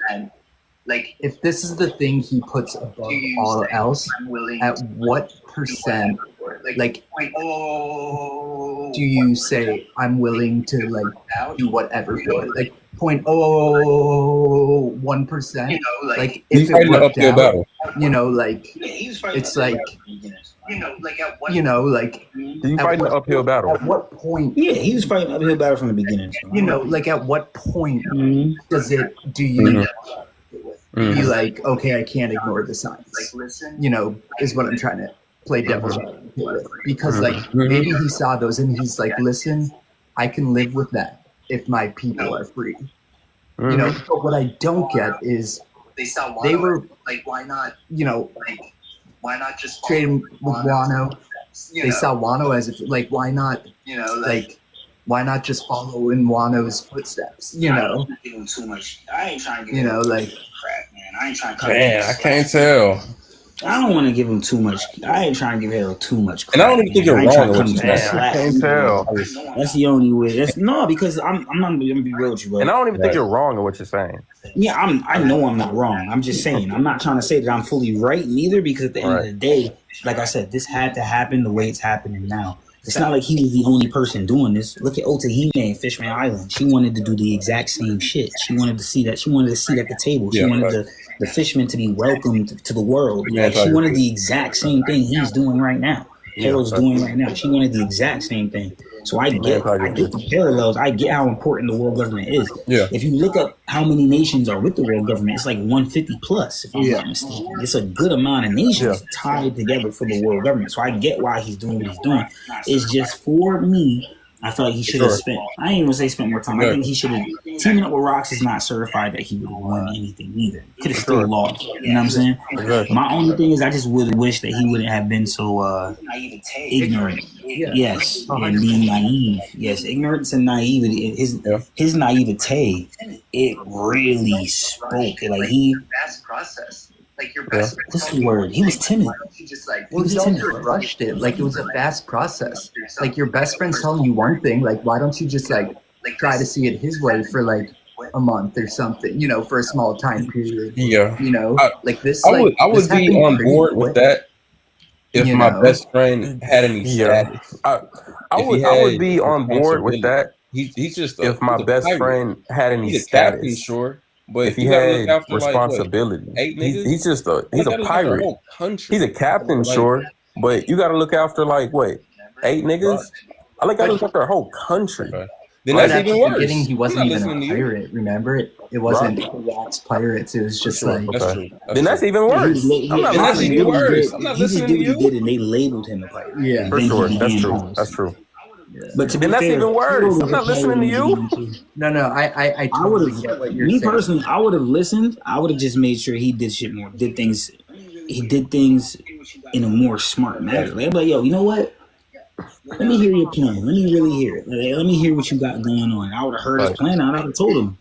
if this is the thing he puts above all else, at what percent do you say I'm willing to like do whatever for it? Like 0.001%. Like if it worked out, it's like Do you fight an uphill battle? At what point? Yeah, he was fighting an uphill battle from the beginning. Like at what point do you be like, okay, I can't ignore the signs? Is what I'm trying to play devil's advocate with. Because maybe he saw those and he's like, listen, I can live with that if my people are free. But what I don't get is they were like, why not? Why not just trade him with Wano? They saw Wano as if why not? Why not just follow in Wano's footsteps? I ain't giving too much. I ain't trying to give crap, man. I ain't trying to. Man, I can't tell. I don't want to give him too much. I ain't trying to give Harold too much crap. And I don't even think you're wrong with what you're saying. I can't tell. That's the only way. Because I'm not gonna be real with you, bro. And I don't even think you're wrong in what you're saying. Yeah, I know I'm not wrong. I'm just saying. I'm not trying to say that I'm fully right neither, because at the end of the day, like I said, this had to happen the way it's happening now. It's not like he was the only person doing this. Look at Otahime in Fishman Island. She wanted to do the exact same shit. She wanted to see that. She wanted to sit at the table. She wanted the fishermen to be welcomed to the world. She wanted the exact same thing he's doing right now. Harold's doing right now. She wanted the exact same thing. So I get the parallels. I get how important the world government is. Yeah. If you look up how many nations are with the world government, it's like 150 plus, if I'm not mistaken. It's a good amount of nations tied together for the world government. So I get why he's doing what he's doing. It's just, for me, I feel like he should have spent. I ain't even say spent more time. I think he should have. Teaming up with Rox is not certified that he would have won anything either. Could have still lost. You know what I'm saying? Exactly. My only thing is, I just would wish that he wouldn't have been so ignorant. Yes, and being naive. Yes, ignorance and naivety. His naivete, it really spoke. Like he. Like your best. What's the word? He was timid. He rushed it. Like it was a fast process. Like your best friend's telling you one thing. Like why don't you just try to see it his way for a month or something? For a small time period. Yeah. Like this. I would be on board with that if my best friend had any status. I would be on board with that. He's just if my best friend had any he's status. Captain, sure. But if he had responsibility, he's a pirate. He's a captain, sure, but you got to look after 8 niggas? I got to look after a whole country. Then that's even worse. He wasn't even a pirate. Remember it? It wasn't Wax Pirates. It was just then that's even worse. That's even worse. I'm not listening to you. He did, and they labeled him a pirate. Yeah, for sure. That's true. Yeah. But then that's even worse. I'm not listening to you. No, I totally get what you're saying. Me personally, I would have listened. I would have just made sure he did shit more. He did things in a more smart manner. Like, yo, you know what? Let me hear your plan. Let me really hear it. Let me hear what you got going on. I would have heard his plan out. I would have told him,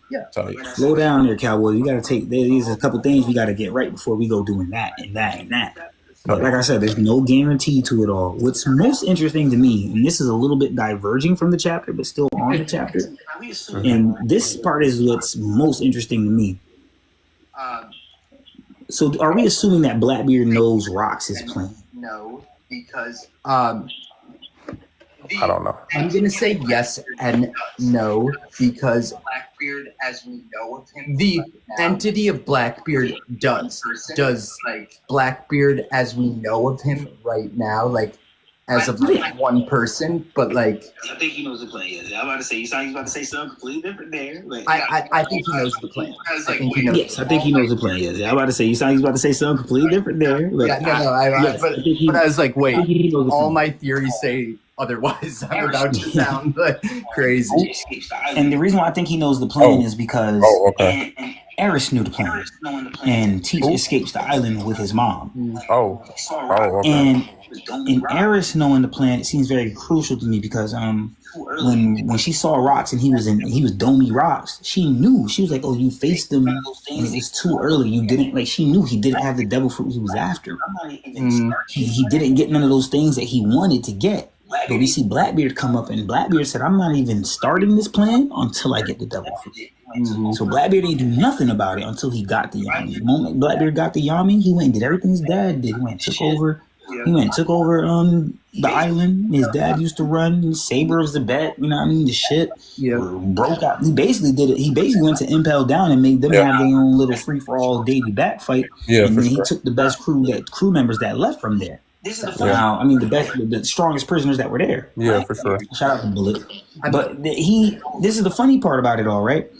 slow down there, cowboy. You got to take. There's a couple things we got to get right before we go doing that and that and that. But like I said, there's no guarantee to it all. What's most interesting to me, and this is a little bit diverging from the chapter, but still on the chapter, and this part is what's most interesting to me. So are we assuming that Blackbeard knows Rox is playing? No, because I don't know. I'm gonna say yes and no because Blackbeard, as we know of him, the right now, entity of Blackbeard does Blackbeard as we know of him right now, like as of like one person, but like I think he knows the plan. Yeah, I'm about to say he's about to say something completely different there. But I think he knows the plan. I think he knows. Yes, I think he knows the plan. Yes, I'm about to say he's about to say something completely different there. But I was like, wait, all my theories say otherwise. I'm about to sound like crazy. And the reason why I think he knows the plan is because Eris knew the plan, and Teach escapes the island with his mom. And in Eris knowing the plan, it seems very crucial to me because when she saw Rox and he was Domi Rox, she knew. She was like, "Oh, you faced him, and it was too early. You didn't like." She knew he didn't have the devil fruit he was after. He didn't get none of those things that he wanted to get. But we see Blackbeard come up, and Blackbeard said, "I'm not even starting this plan until I get the devil fruit." So Blackbeard didn't do nothing about it until he got the Yami. The moment Blackbeard got the Yami, he went and did everything his dad did. He went and took over. The island. His dad used to run. Saber was the bet. You know what I mean? The shit. Yeah. Broke out. He basically did it. He basically went to Impel Down and made them have their own little free for all Davy back fight. Yeah, and then he took the best crew members that left from there. Now, I mean, the strongest prisoners that were there. Yeah, for sure. Shout out to Bullet. But this is the funny part about it all, right?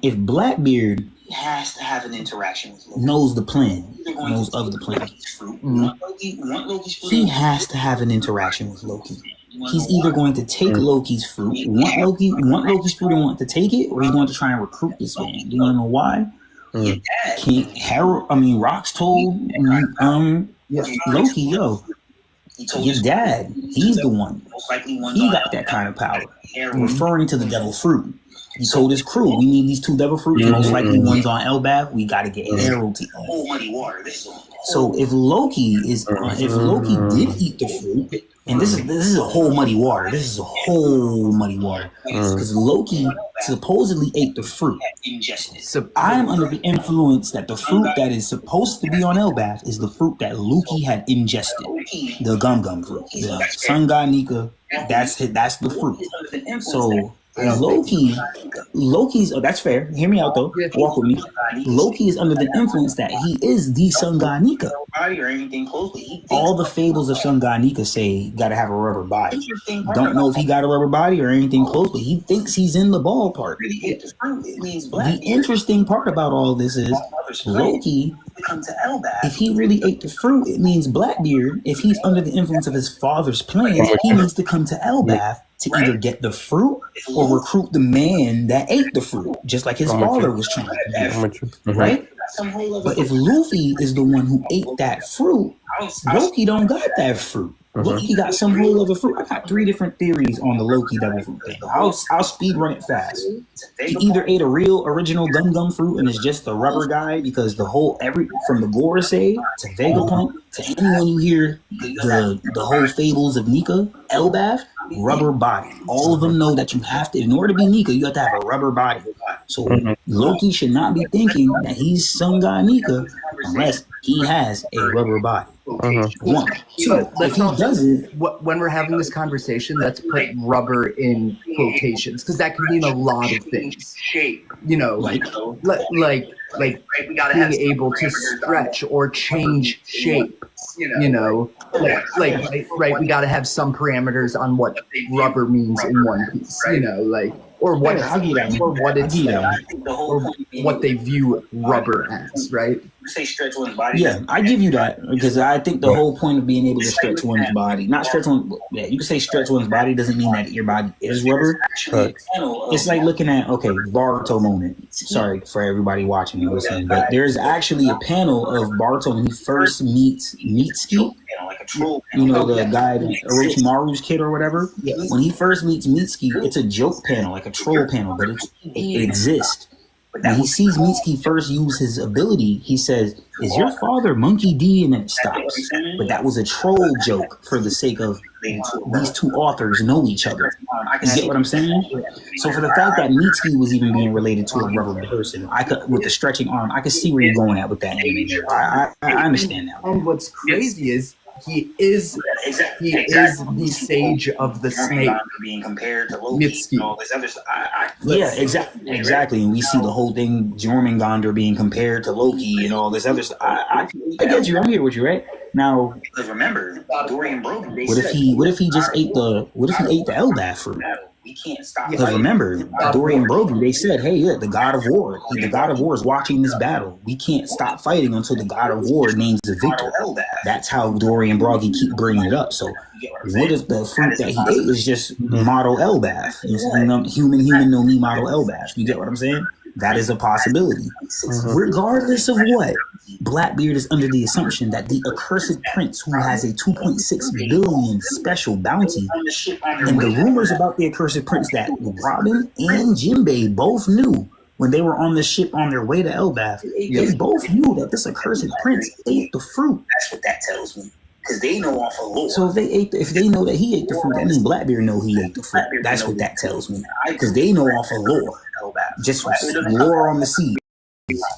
If Blackbeard has to have an interaction with Loki. Knows the plan, knows of the plan. He has to have an interaction with Loki. He's either going to take Loki's fruit, want Loki's fruit and want to take it, or he's going to try and recruit this man. Do you want to know why? Rox told Loki, yo, your dad, he's the one. He got that kind of power. Referring to the devil fruit. He told his crew, we need these 2 devil fruits, most likely one's on Elbaf, we gotta get Harold to eat. So if Loki did eat the fruit, and this is a whole muddy water. This is a whole muddy water. Because Loki supposedly ate the fruit. So I'm under the influence that the fruit that is supposed to be on Elbaf is the fruit that Loki had ingested. The gum fruit. The Sun God Nika, that's the fruit. So Loki's that's fair. Hear me out though. Walk with me. Loki is under the influence that he is the Sun God Nika. All the fables of Sun God Nika say gotta have a rubber body. Don't know if he got a rubber body or anything close, but he thinks he's in the ballpark. The interesting part about all this is Loki, if he really ate the fruit, it means Blackbeard, if he's under the influence of his father's plans, he needs to come to Elbaf to either get the fruit or recruit the man that ate the fruit, just like his father was trying to do. Right? But if Luffy is the one who ate that fruit, Loki don't got that fruit. Loki got some whole other fruit. I got 3 different theories on the Loki devil fruit thing. I'll speed run it fast. He either ate a real original gum fruit and is just the rubber guy because from the Gorosei to Vegapunk to anyone you hear the whole fables of Nika, Elbaf, rubber body. All of them know that you have to, in order to be Nika, you have to have a rubber body. So Loki should not be thinking that he's Sun God Nika unless he has a rubber body. 1, 2. If he doesn't, when we're having this conversation, let's put rubber in quotations because that can mean a lot of things. You know, like being able to stretch or change shape. You know, right? We got to have some parameters on what rubber means in One Piece. You know, like. Or what they view rubber as, right? Say stretch one's body. Yeah, I give you that because I think the whole point of being able to stretch one's body, not stretch one. Yeah, you can say stretch one's body doesn't mean that your body is rubber. It's like looking at Boruto moment. Sorry for everybody watching and listening, but there's actually a panel of Boruto when he first meets Mitsuki. You know, the guy, Orochimaru's kid or whatever. When he first meets Mitsuki, it's a joke panel, like a troll panel, but it exists. When he sees Mitsuki first use his ability, he says, "Is your father Monkey D?" And then it stops. But that was a troll joke for the sake of these two authors know each other. You get what I'm saying? So for the fact that Mitsuki was even being related to a rubber person, I could, with the stretching arm, I could see where you're going at with that anime. I understand that. And what's crazy is he is the sage of the snake. Being compared to Loki and all this other stuff. Yeah, exactly. And we see the whole thing, Jormungandr being compared to Loki and all this other stuff. I get you. I'm here with you, right? Now, Because remember, Dorian Brody. what if he just ate the Elbaf fruit? We can't stop. Because remember, Dorian Brody, they said, "Hey, yeah, the God of War. The God of War is watching this battle. We can't stop fighting until the God of War names the victor." That's how Dorian Brody keep bringing it up. So, what if the fruit that he ate is just model Elbaf? It's human no me model Elbaf. You get what I'm saying? That is a possibility. Regardless of what, Blackbeard is under the assumption that the accursed prince, who has a 2.6 billion special bounty, and the rumors about the accursed prince that Robin and Jinbei both knew when they were on the ship on their way to Elbaf, they both knew that this accursed prince ate the fruit. That's what that tells me. Because they know off of lore. So if they know that he ate the fruit, that means Blackbeard know he ate the fruit. That's what that tells me. Because they know off of lore. Just lore on the sea.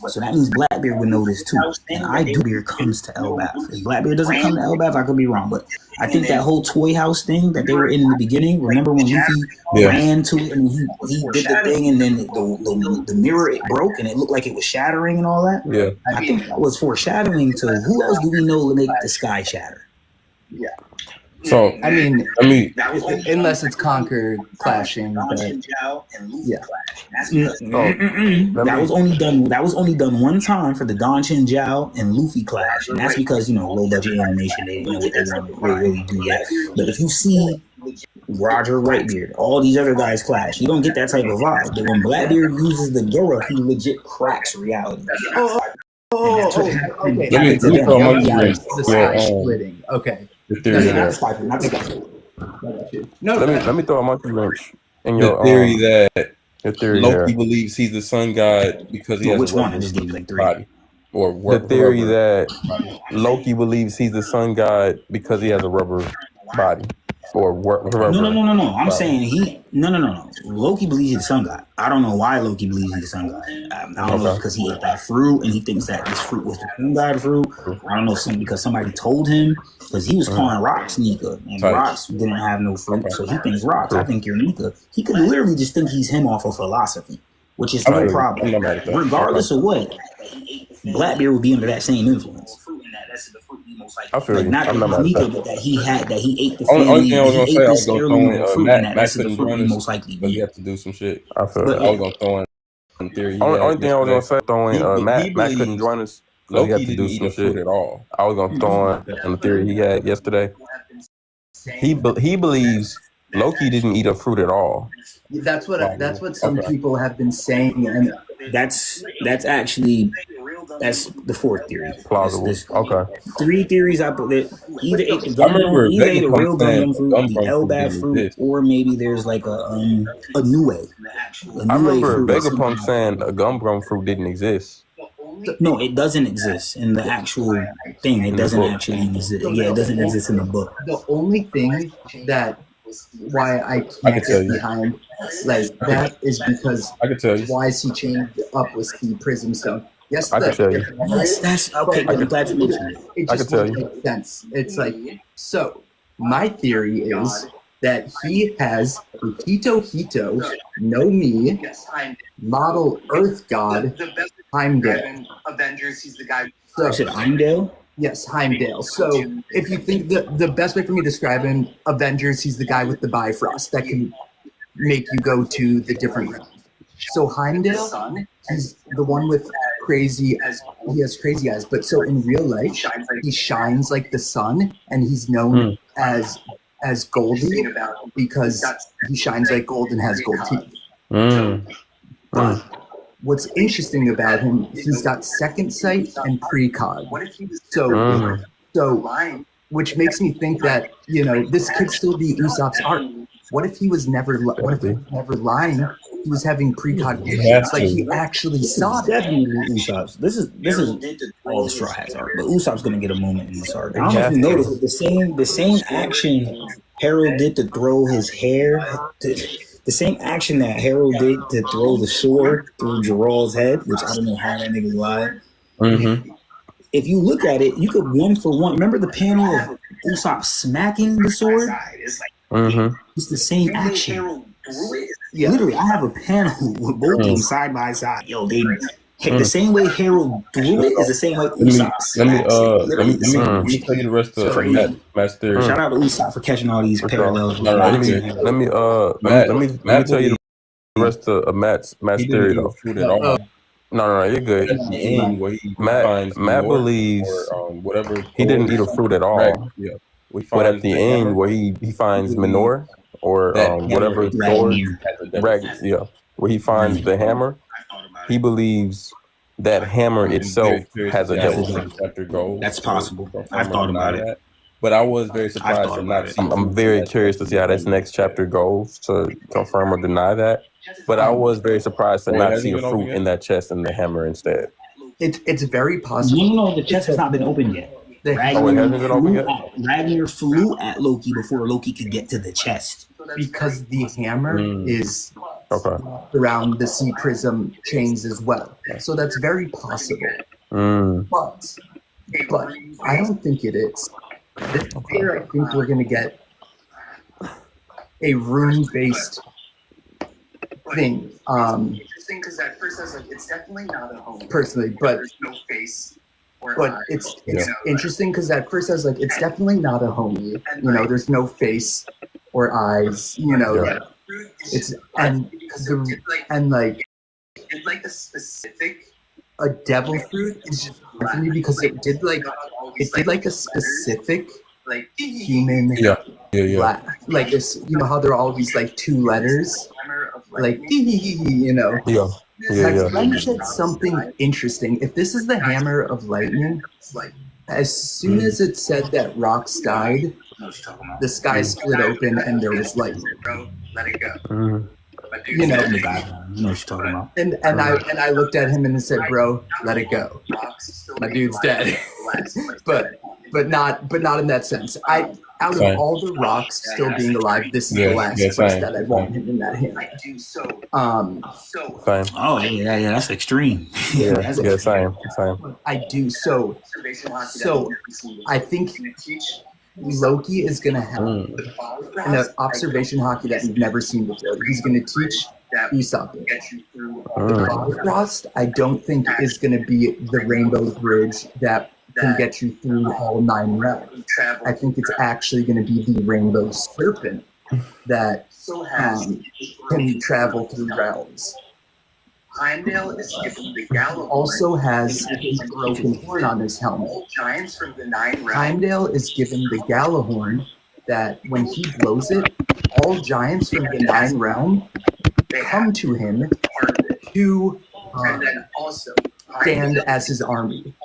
So that means Blackbeard would know this too. And Blackbeard comes to Elbaf. If Blackbeard doesn't come to Elbaf, I could be wrong. But I think that whole toy house thing that they were in the beginning, remember when Luffy ran to it and he did the thing and then the mirror, it broke and it looked like it was shattering and all that? Yeah. I think that was foreshadowing to who else do we know to make the sky shatter? Yeah. So I mean, unless it's Conquer clashing, but yeah. That was only done one time for the Don Chin Jiao and Luffy clash, and that's because low budget animation. They know what they want to really do yet. But if you see Roger Whitebeard, all these other guys clash, you don't get that type of vibe. But when Blackbeard uses the Gura, he legit cracks reality. Okay. The sky splitting. Okay. Let me throw a monkey wrench in your theory that theory Loki believes he's the sun god because he has which a one? I just gave you like three. body. Or the theory that Loki believes he's the sun god because he has a rubber body. Or rubber. No. I'm saying no. Loki believes he's the sun god. I don't know why Loki believes he's the sun god. I don't know if because he ate that fruit and he thinks that this fruit was the sun god fruit. I don't know if because somebody told him, because he was calling Rocks Nika and Rocks didn't have no fruit, so he thinks Rocks. I think you're Nika. He could literally just think he's him off of philosophy, which is no problem. Regardless of what, Blackbeard would be under that same influence. I feel you. Not I'm not Nika, but that he ate the family. Only thing I was gonna say, I was gonna throw in Matt couldn't join us, most likely. but he have to do some shit. I feel I was gonna throw in theory. Only thing I was gonna say, throwing Matt couldn't join us. So he Loki had to didn't do eat some a fruit shit at all. I was gonna throw in the theory he had yesterday. He believes Loki didn't eat a fruit at all. That's what some people have been saying, and that's the fourth theory. Plausible. Okay. Three theories I put that either ate the Gundam, either ate a real Gundam fruit, the Elbaf fruit, or maybe there's like a Nue. I remember Vegapunk saying a Gumbrum fruit didn't exist. No, it doesn't exist in the actual thing. It doesn't actually exist. Yeah, it doesn't exist in the book. The only thing that why I can't get behind like that is because I can tell you why is he chained up with the prism stone? Yes, I can tell you. That's okay. I'm glad you mentioned it. It just won't make sense. It's like, so my theory is that he has Hito no Mi model Earth God Heimdall. Avengers, he's the guy. I said Heimdall? Yes, Heimdall. So if you think the best way for me to describe him, Avengers, he's the guy with the Bifrost that can make you go to the different realms. So Heimdall, he's the one with he has crazy eyes. But so in real life, he shines like the sun, and he's known as Goldie because he shines like gold and has gold teeth. But what's interesting about him, he's got second sight and precog. So which makes me think that this could still be Usopp's art. What if he was never lying? he was having precognitions. Like he actually saw it. Definitely Usopp's. This is all the Straw Hats arc, but Usopp's gonna get a moment in this arc. I don't know if you noticed the same action Harold did to throw his hair, the same action that Harold did to throw the sword through Geralt's head, which I don't know how that nigga's live. Mm-hmm. If you look at it, you could 1-for-1. Remember the panel of Usopp smacking the sword? Mm-hmm. It's the same action. Yeah, literally, I have a panel with both of them side by side. Yo, they the same way Harold threw it is the same way Usopp smacks it. Let me tell you the rest of Matt's theory. Shout out to Usopp for catching all these parallels. Let me tell you the rest of Matt's theory though. No, you're good. At the end, where he Matt believes whatever he didn't eat a fruit at all. Yeah. But at the end, where he finds Minor or whatever sword, where he finds the hammer, he believes that hammer itself has a devil. That's possible. I've thought about it. But I was very surprised to not see. I'm very curious to see how this next chapter goes to confirm or deny that. But I was very surprised to not see a fruit in that chest and the hammer instead. It's very possible. No, the chest has not been opened yet. Ragnar flew at Loki before Loki could get to the chest. Because the hammer is around the sea prism chains as well. So that's very possible. But I don't think it is. This year, I think we're going to get a rune-based thing. Interesting because at first I was like, it's definitely not a home. Personally, but there's no face. But it's interesting because at first I was like, it's definitely not a homie. You know, there's no face or eyes. You know, it's like a specific devil fruit is just hard for me because it did like a specific like human like this. You know how there are always like two letters like you know. Like said something interesting. If this is the hammer of lightning, as soon as it said that rocks died, the sky split open and there was lightning. Let it go. You know, you know what you're talking about. And I looked at him and said, "Bro, let it go. My dude's dead." but not in that sense. Out of all the rocks still being alive, this is the last place that I want him in that hand. I do so. Fine. Oh yeah, that's extreme. Same. I do so. So I think Loki is going to have an observation hockey that we've never seen before. He's going to teach Usopp. The Frost, I don't think is going to be the rainbow bridge that can get you through all 9 realms. I think it's actually going to be the rainbow serpent that can travel through realms. Heimdall is given the Gjallarhorn. Also has a broken horn on his helmet. Giants from the 9 realms. Heimdall is given the Gjallarhorn that when he blows it, all giants from the 9 realm come to him to and then also stand as his army.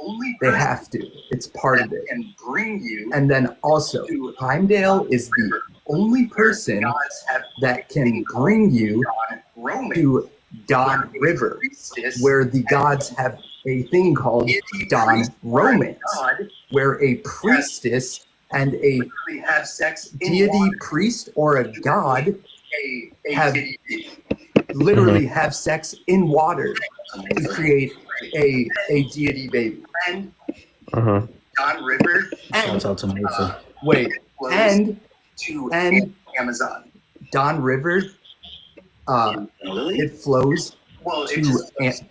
They have to. It's part of it. And bring you. And then also, Heimdall is the only person that can bring you to Dawn River, where the gods have a thing called Dawn Romance, where a priestess and a deity priest or a god have literally have sex in water to create a deity baby. And Dawn River. Shout out to Melissa. Wait, and Amazon. Dawn River. It flows to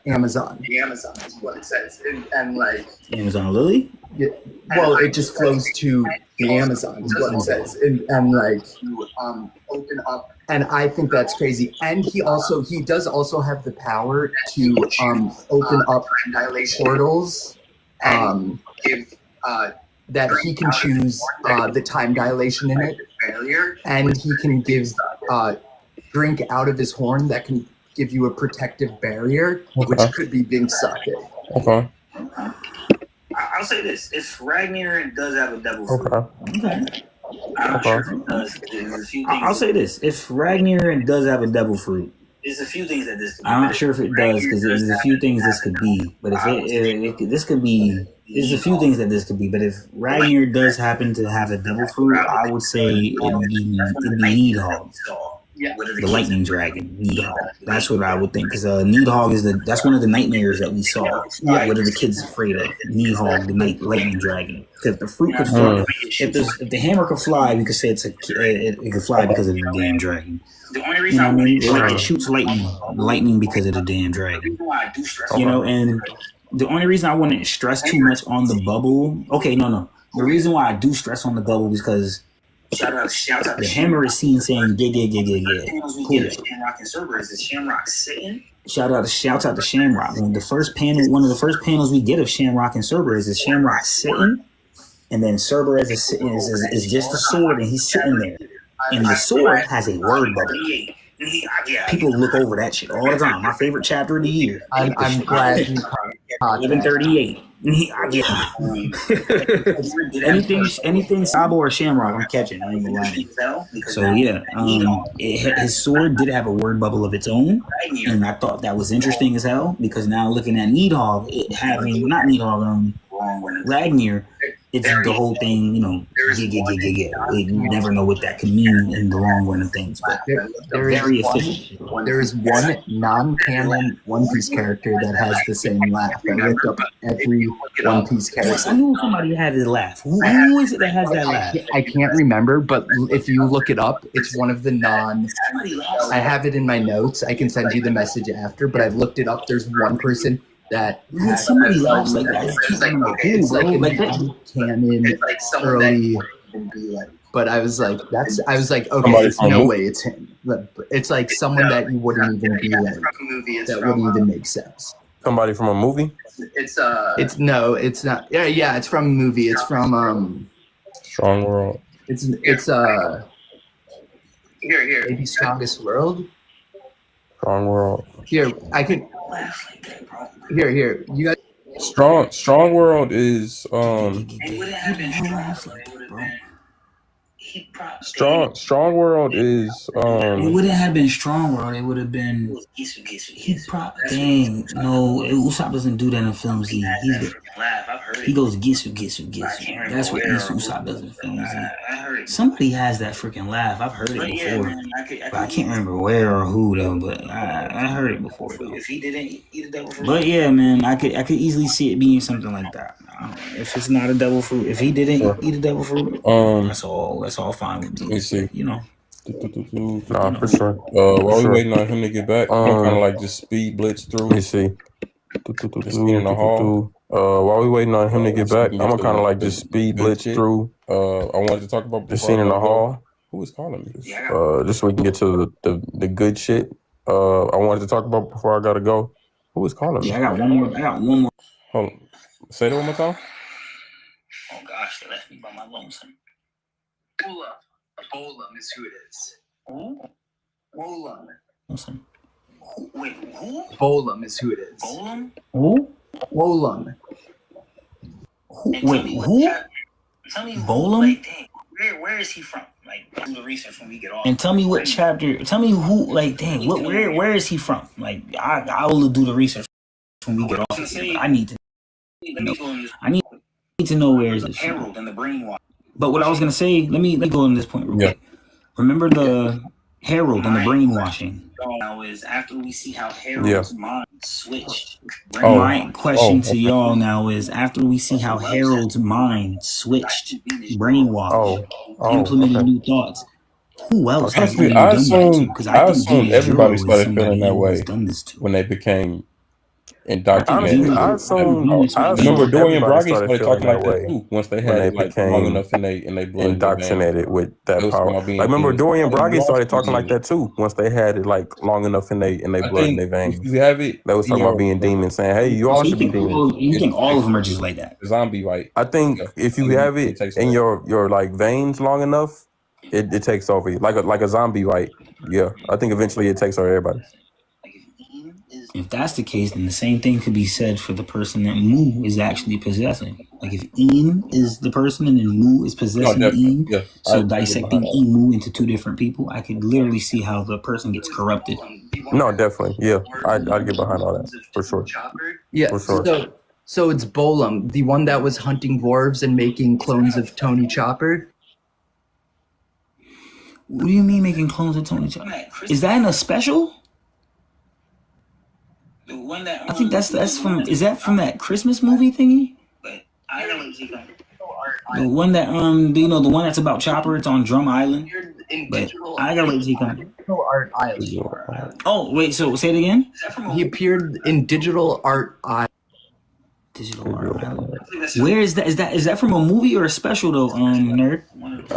Amazon. The Amazon is what it says, and like Amazon Lily. Yeah, well, it just flows to the Amazon is what it says, and like open up. And I think that's crazy. And he does also have the power to open up portals. Give that he can choose the time dilation in it, and he can give drink out of his horn that can give you a protective barrier, which could be being sucked in. Okay. I'll say this: if Ragnar does have a devil fruit, I'm not sure if he does. I'll say this: if Ragnar does have a devil fruit, There's a few things that this could be. I'm not sure if it does because there's a few things this could be. But this could be. There's a few things that this could be. But if Ragnar does happen to have a devil fruit, I would say it'd be Nidhogg. The lightning dragon, Nidhogg. That's what I would think. Because Nidhogg that's one of the nightmares that we saw. What are the kids afraid of? Nidhogg, the lightning dragon. Because the fruit could fly. If the hammer could fly, we could say it could fly because of the damn dragon. The only You reason know what I mean? I It shoots lightning because of the damn dragon. You know, and the only reason I wouldn't stress too much on the bubble. Okay, no. The reason why I do stress on the bubble is because shout out the hammer is seen saying "get." Cool. Shamrock and Cerberus is Shamrock sitting. Shout out to Shamrock. One of the first panels we get of Shamrock and Cerberus is Shamrock sitting, and then Cerberus is just a sword, and he's sitting there. And the sword has a word bubble. People look over that shit all the time. My favorite chapter of the year. I'm glad you caught 1138. Anything Sabo or Shamrock, I'm catching. I ain't gonna lie. So yeah, his sword did have a word bubble of its own, and I thought that was interesting as hell because now looking at Nidhogg, Ragnar, it's the whole thing, you know, you never know what that could mean in the long run of things, but they're very efficient. There is one non-canon One Piece character that has the same laugh. I looked up every One Piece character. I knew somebody had his laugh. Who is it that has that laugh? I can't remember, but if you look it up, it's one of the I have it in my notes. I can send you the message after, but I've looked it up. There's one person that somebody laughs like that. It's like canon early, but I was like, okay, there's no way it's him. But it's like someone that you wouldn't even be like, that wouldn't even make sense. Somebody from a movie? It's no, it's not. Yeah, it's from a movie. It's from Strong World. It's Here. maybe Strongest World. Strong World. Here, I could. Here. You guys. Strong World is Strong World is It wouldn't have been Strong World. It would have been dang no. Usopp doesn't do that in films. He goes Gisu. That's what Usopp does in films. Somebody has that freaking laugh. I've heard it before, but I can't remember where or who though. But I heard it before though. If he didn't eat a devil fruit, But yeah, man, I could easily see it being something like that. If it's not a devil fruit, if he didn't eat a devil fruit, that's all fine with me. Let me see. You know. Nah, for sure. While we waiting on him to get back, I'm kind of like just speed blitz through. Let me see. In the hall. While we waiting on him to get back, I'm gonna kind of like just speed blitz through. I wanted to talk about the scene in the hall. Who is calling me? Just so we can get to the good shit. I wanted to talk about before I gotta go. Who is calling me? Yeah, I got one more. Hold on. Say that one more time. oh gosh, they left me by my lonesome. Bolum is who it is. Who? Bolum. Listen. Wait, who? Bolum is who it is. Bolum? Who? Bolum. Wait, who? Tell me Bolum? Like, dang, where is he from? Like, do the research when we get off. And tell me what chapter. Tell me who. Like, dang, where is he from? Like, I will do the research when we get off. I need to. I need to know where is it. Harold and the brainwash. But what I was gonna say, let me go on this point real quick. Remember the Harold and the brainwashing. Now is after we see how Harold's mind switched. My question to y'all now is after we see how Harold's mind switched, brainwashed, implemented new thoughts. Who else has really done that to? Because I assumed everybody started feeling that way when they became indoctrinated. Remember Dorian Broggy started talking like that too once they had like long enough in they blood indoctrinated with that power. Like, remember Dorian Broggy started talking like that too once they had it like long enough in they blood in their veins. You have it. They was talking about being demons, saying, "Hey, you all should be demons." You think all of them are just like that? Zombie, right? I think if you have it in your like veins long enough, it takes over you like a zombie, right? Yeah, I think eventually it takes over everybody. If that's the case, then the same thing could be said for the person that Mu is actually possessing. Like if Eam is the person and then Mu is possessing Eam, so dissecting Mu into two different people, I could literally see how the person gets corrupted No, definitely. Yeah, I'd get behind all that for sure. Yeah. For sure. So it's Bolum, the one that was hunting dwarves and making clones of Tony Chopper. What do you mean making clones of Tony Chopper? Is that in a special? The one that I think that's from. Is that from that Christmas movie thingy? But I know what you got. The one that the one that's about Chopper. It's on Drum Island. But I gotta wait till he comes. Digital Art Island. Oh wait, so say it again. He appeared in Digital Art Island. Digital Art Island. Where is that? Is that from a movie or a special though, nerd?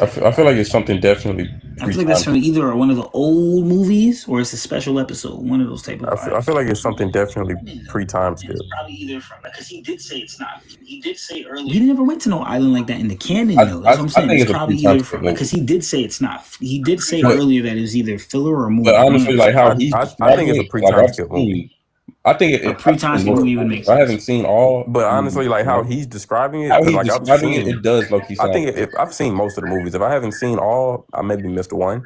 I feel like it's something definitely. I feel like that's from either one of the old movies or it's a special episode. One of those type of. I feel like it's something definitely pre-time skip. Probably either from because he did say it's not. He did say earlier. He never went to no island like that in the canon though. That's what I'm saying. It's probably either from because he did say it's not. He did say earlier that it was either filler or movie. But honestly, like how I think it's a pre-time skip movie. I think a pre-time skip movie would make sense. I haven't seen all, but honestly, like how he's describing it, it does look. I think if I've seen most of the movies. If I haven't seen all, I maybe missed one.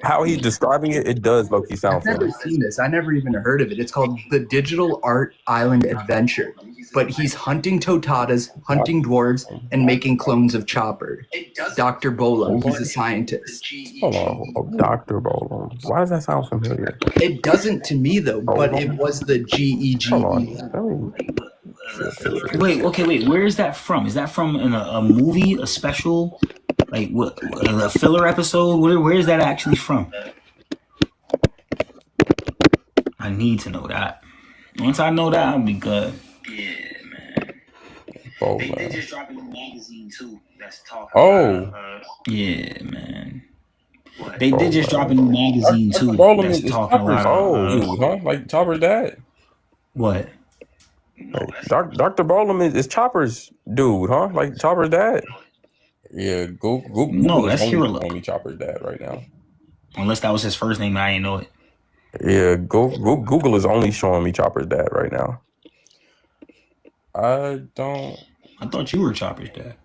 How he's describing it, it does low-key sound I've never seen this. I never even heard of it. It's called The Digital Art Island Adventure. But he's hunting totadas, hunting dwarves, and making clones of Chopper. Dr. Bolum, he's a scientist. Hold on, Dr. Bolum. Why does that sound familiar? It doesn't to me though, but it was the GEGE. Wait. Where is that from? Is that from a movie, a special? Like what? A filler episode? Where is that actually from? I need to know that. Once I know that, I'll be good. Yeah, man. They just dropped a new magazine too. That's talking. Yeah, man. They did just drop a new magazine too. That's talking about. Like Chopper's dad. What? Dr. Bolum is Chopper's dude, huh? Like Chopper's dad. Yeah, Google. No, that's Hiruluk. Only Chopper's dad right now. Unless that was his first name, I didn't know it. Yeah, Google is only showing me Chopper's dad right now. I thought you were Chopper's dad.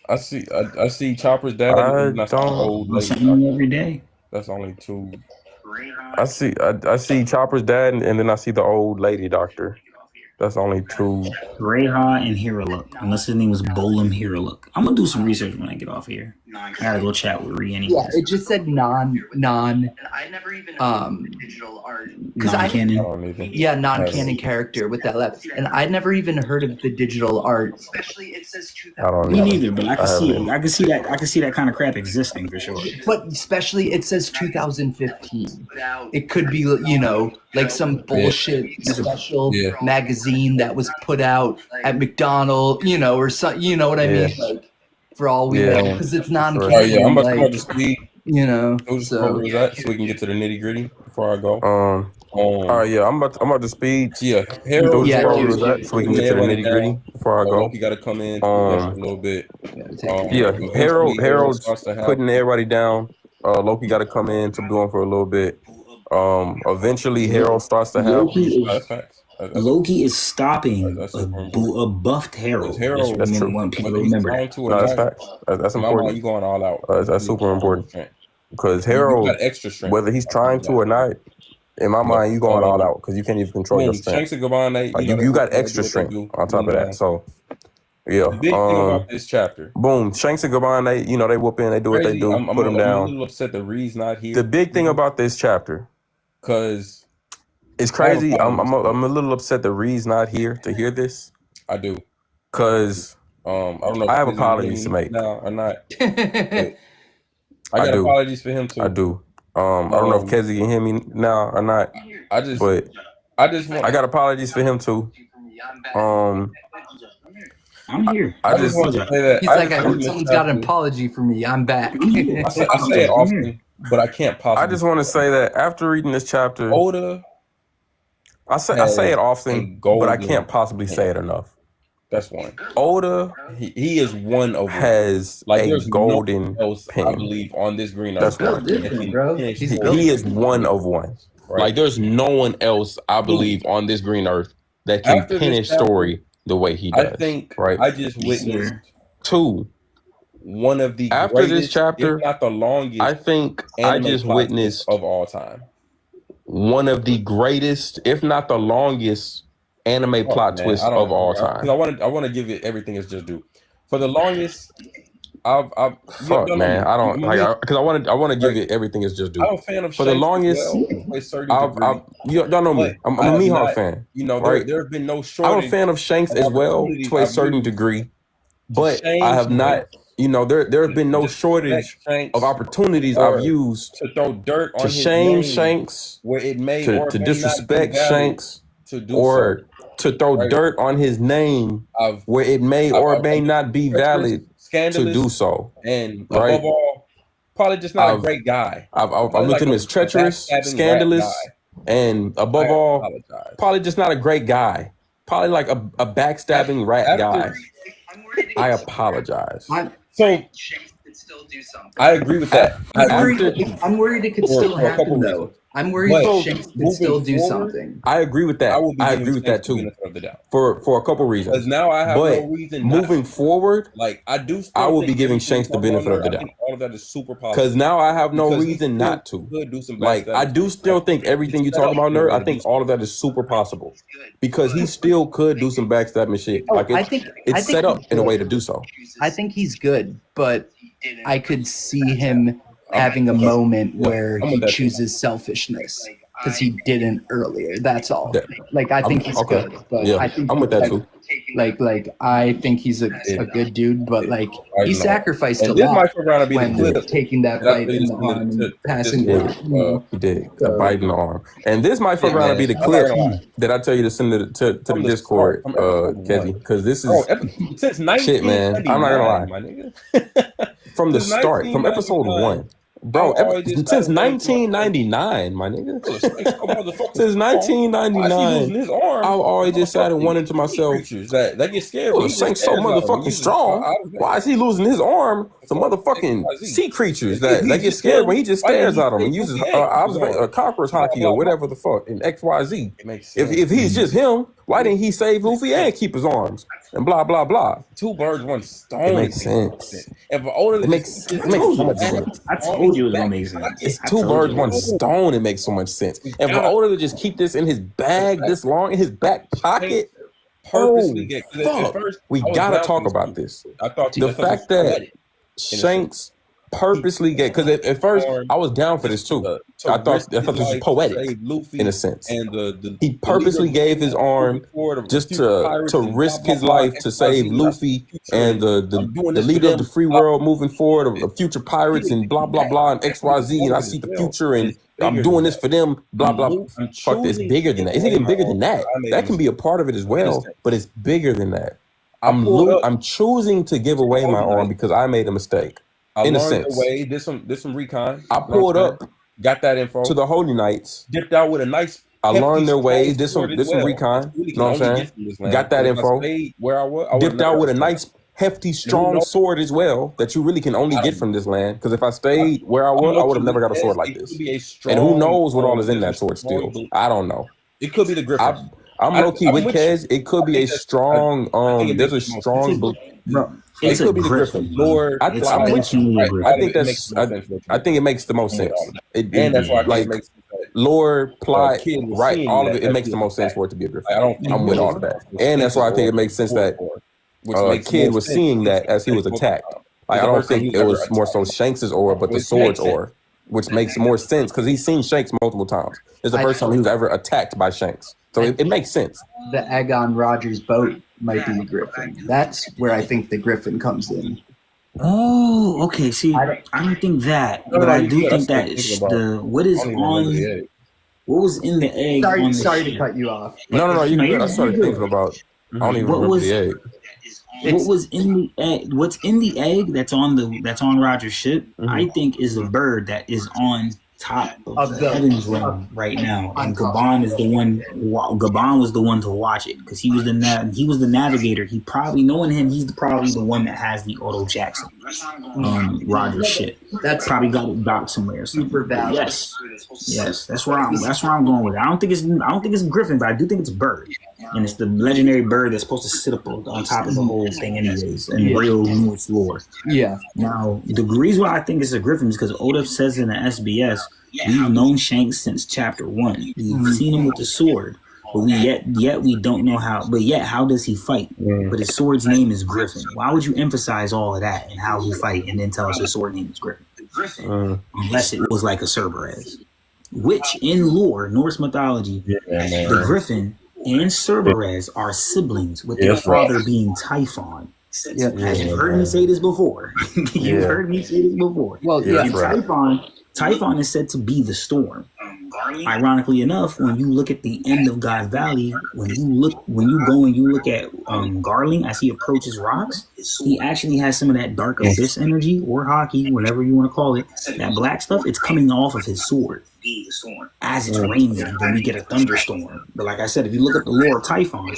I see Chopper's dad. I don't. Listen every day. That's only two. I see Chopper's dad, and then I see the old lady doctor. That's only two. Reha and Hiruluk. Unless his name was Bolum Hiruluk. I'm gonna do some research when I get off here. I gotta go chat with Ree anyway. Yeah, it just said non. I never even digital art. Non-canon. Non-canon character with that left, and I'd never even heard of the digital art. Especially it says 2000. I don't Me know. neither, but I can see it. I can see that kind of crap existing for sure. But especially it says 2015. It could be like some bullshit special magazine that was put out at McDonald's, or something. You know what I mean? Like, for all we know, because it's non-canon. Oh yeah, I'm about to speed. So we can get to the nitty gritty before I go. All right, yeah, I'm about to speed. Yeah, so we can get to the nitty gritty before I go. You got to come in a little bit. Harold's putting everybody down. Loki got to come in to do him for a little bit. Eventually, Harold starts to have. Loki is stopping a buffed Harold. That's true. Want people to remember that. No, that's facts. That's important. You going all out? That's super important because Harold, extra strength, whether he's trying to or not, in my mind, you going all out because you can't even control your strength. You got extra strength on top of that. So, yeah. The big thing about this chapter. Boom. Shanks and Gaban, they whoop in, they do what they do, put them down. I'm a little upset that Reed's not here. The big thing about this chapter, because it's crazy. I'm a little upset that Reed's not here to hear this. I do. Because I don't know. I have apologies to make. No, or not. I got apologies for him too. I do. I don't know if Kezi can hear me now or not. I got apologies for him too. I'm here. I just want to say that. He's like, I heard someone's got an apology for me. I'm back. I say it often, but I can't possibly. I just want to say that after reading this chapter, Oda. I say it often, but I can't possibly say it enough. That's one. Oda, he is one of has a golden pen. I believe on this green. That's one. He is one of one. Right. Like there's no one else I believe on this green earth that can pen his story the way he does. I think. Right. I just witnessed one of the after greatest, this chapter, if not the longest. I think I just witnessed of all time. one of the greatest, if not the longest, anime plot twists of all time. I want to give it everything it's just due. For the longest, I want to give it everything it's just due. I'm a fan of for the longest. Y'all know me. I'm a Mihawk fan. You know, right? There's been no shortage. I'm a fan of Shanks as well to a certain degree, but I have not. You know, there have been no shortage of opportunities I've used to throw dirt on to shame Shanks, where it may to disrespect Shanks, or to throw dirt on his name where it may or may not be valid to do so. And above all, probably just not a great guy. I've looked at him as treacherous, scandalous, and above all, probably just not a great guy. Probably like a backstabbing rat guy. I apologize. Shanks could still do something. I agree with that. I'm worried it could still happen though. I'm worried Shanks could still do something. I agree with that. I agree with that too. For a couple reasons. Because now I have no reason. Moving forward, like I will be giving Shanks the benefit of the doubt. All of that is super possible. Because now I have no reason not to. Like I do still think everything you talk about, nerd. I think all of that is super possible. Because he still could do some backstabbing shit. Like it's set up in a way to do so. I think he's good, but I could see him having a moment where he chooses selfishness because he didn't earlier. That's all. Like I think he's good, but I think I'm with that too. Like I think he's a good dude, but like he sacrificed a lot when taking that bite in the arm and passing it. He did a bite in the arm, and this might fuck around and be the clip that I tell you to send to the Discord, Kezi, because this is since 1999, shit, man. I'm not gonna lie. From the start, from episode 1. Bro, since 1999, my nigga. Since 1999, I've always just sat and wondered to myself, that get scared. Oh, Shanks so motherfucking strong. Why is he losing his arm to motherfucking sea creatures that get scared when he just stares at them and uses cockroach hockey or whatever the fuck in XYZ? If he's just him, why didn't he save Luffy and keep his arms? And blah, blah, blah. Two birds, one stone. It makes sense. It makes so much sense. I told you it was amazing. It's two birds, one stone. It makes so much sense. And for Oda to just keep this in his bag this long, in his back pocket, we gotta talk about this. The fact that Shanks purposely get, because at first I was down for this too. I thought this was poetic in a sense. He purposely gave his arm just to risk his life to save Luffy and the leader of the free world moving forward, of future pirates and blah blah blah and XYZ, and I see the future and I'm doing this for them, blah blah. Fuck, it's bigger than that. It's even bigger than that. That can be a part of it as well, but it's bigger than that. I'm choosing to give away my arm because I made a mistake. In a sense, did some recon. I pulled up, got that info to the Holy Knights, dipped out with a nice. I learned their ways, did some recon. You know what I'm saying? Got that info. Where I was, dipped out with a nice, hefty, strong sword as well that you really can only get from this land. Because if I stayed where I was, I would have never got a sword like this. And who knows what all is in that sword still? I don't know. It could be the Griffin. I'm low-key with Kez. It could be a strong. There's a strong. Bro, it's a Griffin. Lord, I think that's. I think it makes the most sense. And that's why like lore, plot, right? All of it. It makes the most sense for it to be a Griffin. I'm with all of that, and that's why I think it makes sense that Kid was seeing that as he was attacked. Like, I don't think it was more so Shanks's aura, but the sword's aura, which makes more sense because he's seen Shanks multiple times. It's the first time he was ever attacked by Shanks. So it makes sense. The Aegon Rogers boat might be the Griffin. That's where I think the Griffin comes in. Oh, okay. See, I don't think that, but I do think that what was in the egg. Sorry to cut you off. No. I started thinking about. I don't even remember the egg. What was in the egg? What's in the egg that's on Roger's ship? Mm-hmm. I think is a bird that is on top of the heavens realm right now, and Gabon is the one. Gabon was the one to watch it because he was the navigator. He probably, knowing him, he's probably the one that has the Otto Jackson Roger's ship. That's probably got it docked somewhere. Super valid. Yes. That's where I'm going with it. I don't think it's Griffin, but I do think it's a bird, and it's the legendary bird that's supposed to sit up on top of the whole thing, anyways. And real Norse lore. Yeah. Now the reason why I think it's a Griffin is because Oda says in the SBS We've known Shanks since chapter 1. We've seen him with the sword, but yet we don't know how. But yet, how does he fight? But his sword's name is Griffin. Why would you emphasize all of that and how he fight, and then tell us his sword name is Griffin? Unless it was like a Cerberus, which in lore, Norse mythology, the Griffin and Cerberus are siblings, with their father being Typhon. As you've heard me say this before. Heard me say this before. Well, and Typhon is said to be the storm. Ironically enough, when you look at the end of God Valley, when you go and you look at Garling as he approaches rocks, he actually has some of that dark abyss energy, or hockey, whatever you want to call it. That black stuff, it's coming off of his sword as it's raining. Then we get a thunderstorm. But like I said, if you look at the lore of Typhon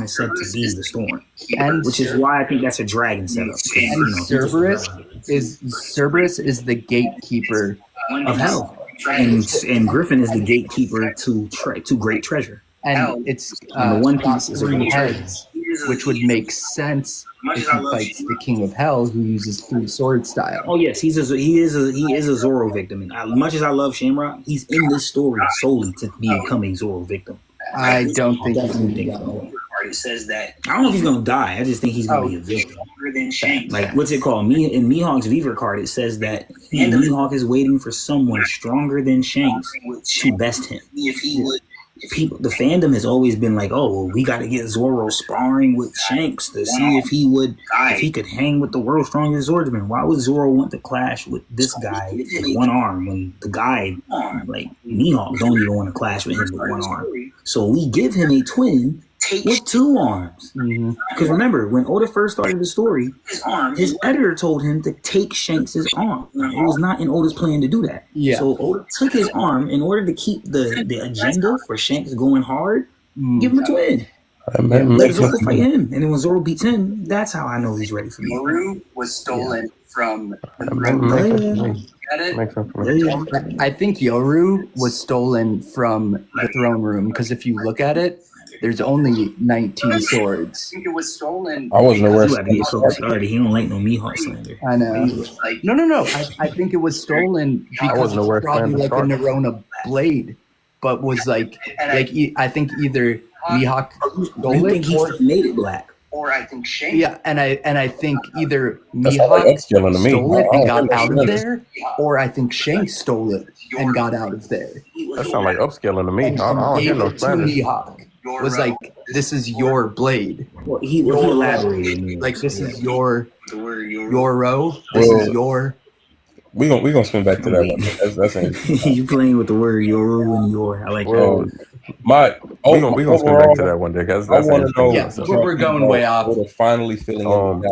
is said to be the storm, which is why I think that's a dragon setup. And Cerberus is the gatekeeper of hell. And Griffin is the gatekeeper to great treasure. And it's the One Piece is a three great treasure. heads, which would make sense if he fights the King of Hell, who uses 3 sword style. Oh yes, he is a Zoro victim. And as much as I love Shamrock, he's in this story solely to become a Zoro victim. I don't think he's going to think so. Says that I don't know if he's gonna die. I just think he's gonna be a victim. Like what's it called? In Mihawk's Weaver card, it says that Mihawk is waiting for someone stronger than Shanks to best him. The fandom has always been like, oh, well, we got to get Zoro sparring with Shanks to see if he could hang with the world's strongest swordsman. Why would Zoro want to clash with this guy with one arm when the guy like Mihawk don't even want to clash with him with one arm? So we give him a twin with 2 arms. Because remember, when Oda first started the story, his editor told him to take Shanks' arm. It was not in Oda's plan to do that. So Oda took his arm in order to keep the agenda for Shanks going hard. Give him a twin. Let Zoro fight him. And then when Zoro beats him, that's how I know he's ready for me. Yoru was stolen from the I think Yoru was stolen from the throne room, because if you look at it, there's only 19 swords. I think it was stolen. I wasn't aware. He don't like no Mihawk slander. I know. No. I think it was stolen because it was probably like a Nerona blade, but was I think either Mihawk stole it, or made it black. Or I think Shanks. Yeah, and I think either Mihawk stole it and got out of there, or I think Shanks stole it and got out of there. That sounds like upscaling to me. I don't hear no Spanish. Mihawk was like, this is your blade. Well, he elaborated. Like, this is your row. This is your. We gonna spin back to that one. That's you playing with the word Yoru and your. I like that. We gonna spin back to that one day, guys. I want to know. Yeah, we're going way off. Finally filling overall.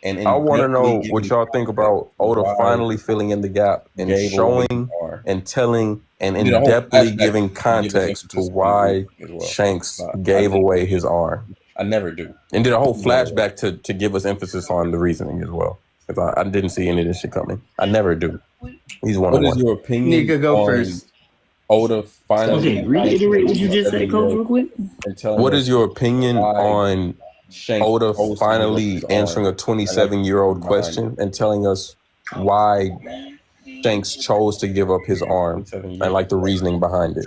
And I want to know what y'all think about Oda finally filling in the gap and showing and telling and in-depthly giving context to why Shanks gave away his arm. I never do. And did a whole flashback to give us emphasis on the reasoning as well. Because I didn't see any of this shit coming. I never do. He's one of one. What is your opinion? Nika, go first. Oda finally. Okay, reiterate what you just said, Coach, real quick. What is your opinion on Oda finally answering a 27-year-old question and telling us why Shanks chose to give up his arm and like the reasoning behind it?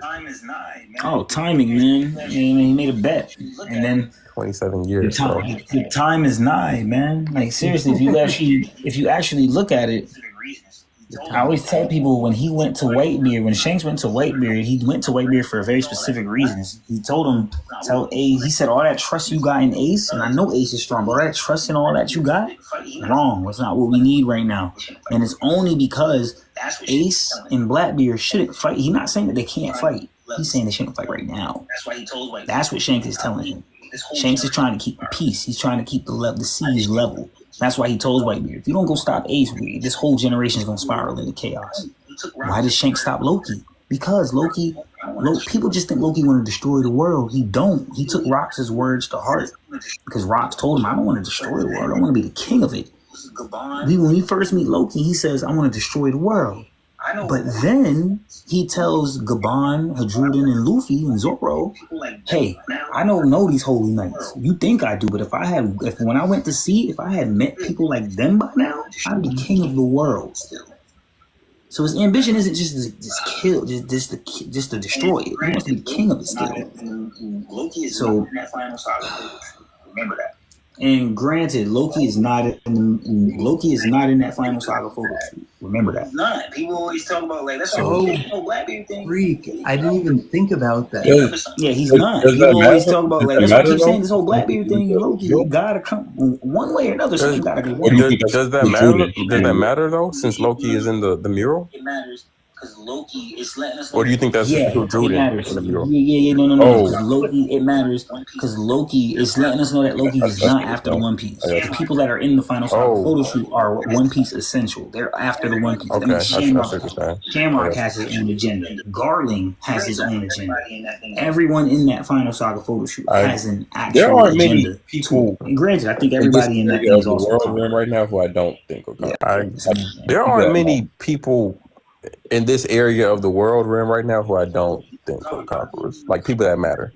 Oh, timing, man. And he made a bet, and then 27 years. The time is nigh, man. Like seriously, if you actually look at it, I always tell people when he went to Whitebeard, when Shanks went to Whitebeard, he went to Whitebeard for a very specific reason. He told him, tell Ace, he said, all that trust you got in Ace, and I know Ace is strong, but all that trust and all that you got, wrong. That's not what we need right now. And it's only because Ace and Blackbeard shouldn't fight. He's not saying that they can't fight. He's saying they shouldn't fight right now. That's what Shanks is telling him. Shanks is trying to keep the peace. He's trying to keep the siege level. That's why he told Whitebeard, if you don't go stop Ace, this whole generation is going to spiral into chaos. Why did Shanks stop Loki? Because Loki, people just think Loki want to destroy the world. He don't. He took Rox's words to heart because Rox told him, I don't want to destroy the world. I want to be the king of it. When we first meet Loki, he says, I want to destroy the world. But then he tells Gabon, Hadrudin, and Luffy and Zoro, hey, I don't know these holy knights. You think I do, but if when I went to sea, if I had met people like them by now, I'd be king of the world. So his ambition isn't just kill, just to destroy it. He wants to be king of it still. Loki is not in that final saga. Remember that. And granted, Loki is not in that final saga photo shoot. Remember that. Not. People always talk about like that's Blackbeard thing. Freak! I didn't even think about that. Yeah, he's not. People always talk about like that's what I keep saying. This whole Blackbeard thing, Loki, you gotta come one way or another. So you gotta be. Does that matter? Does that matter though? Since Loki is in the mural. It matters. Because Loki is letting us know. Or do you think that's who drew it in the mural? No. Loki, it matters because Loki is letting us know that Loki is not after the One Piece. The people that are in the final photo shoot are One Piece essential. They're after the One Piece. Okay, Shamrock has his own agenda. Garling has his own agenda. Everyone in that final saga photo shoot has an actual agenda. People, and granted, I think everybody in that thing is also right now who I don't think. There aren't many people in this area of the world rim right now who I don't think are conquerors, like people that matter.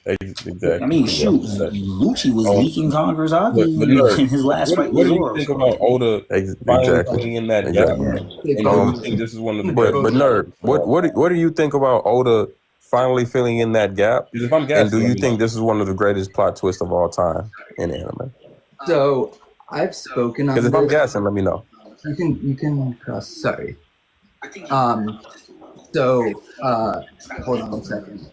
Exactly. I mean, shoot, Lucci was leaking Conqueror's Aki in his last fight. What do you think about Oda finally in that gap? I think this is one of the but Nerd, what do you think about Oda finally filling in that gap? If I'm guessing, and do you think this is one of the greatest plot twists of all time in anime? So I've spoken on this. Because if I'm guessing, let me know. You can cross. Sorry. Hold on 1 second.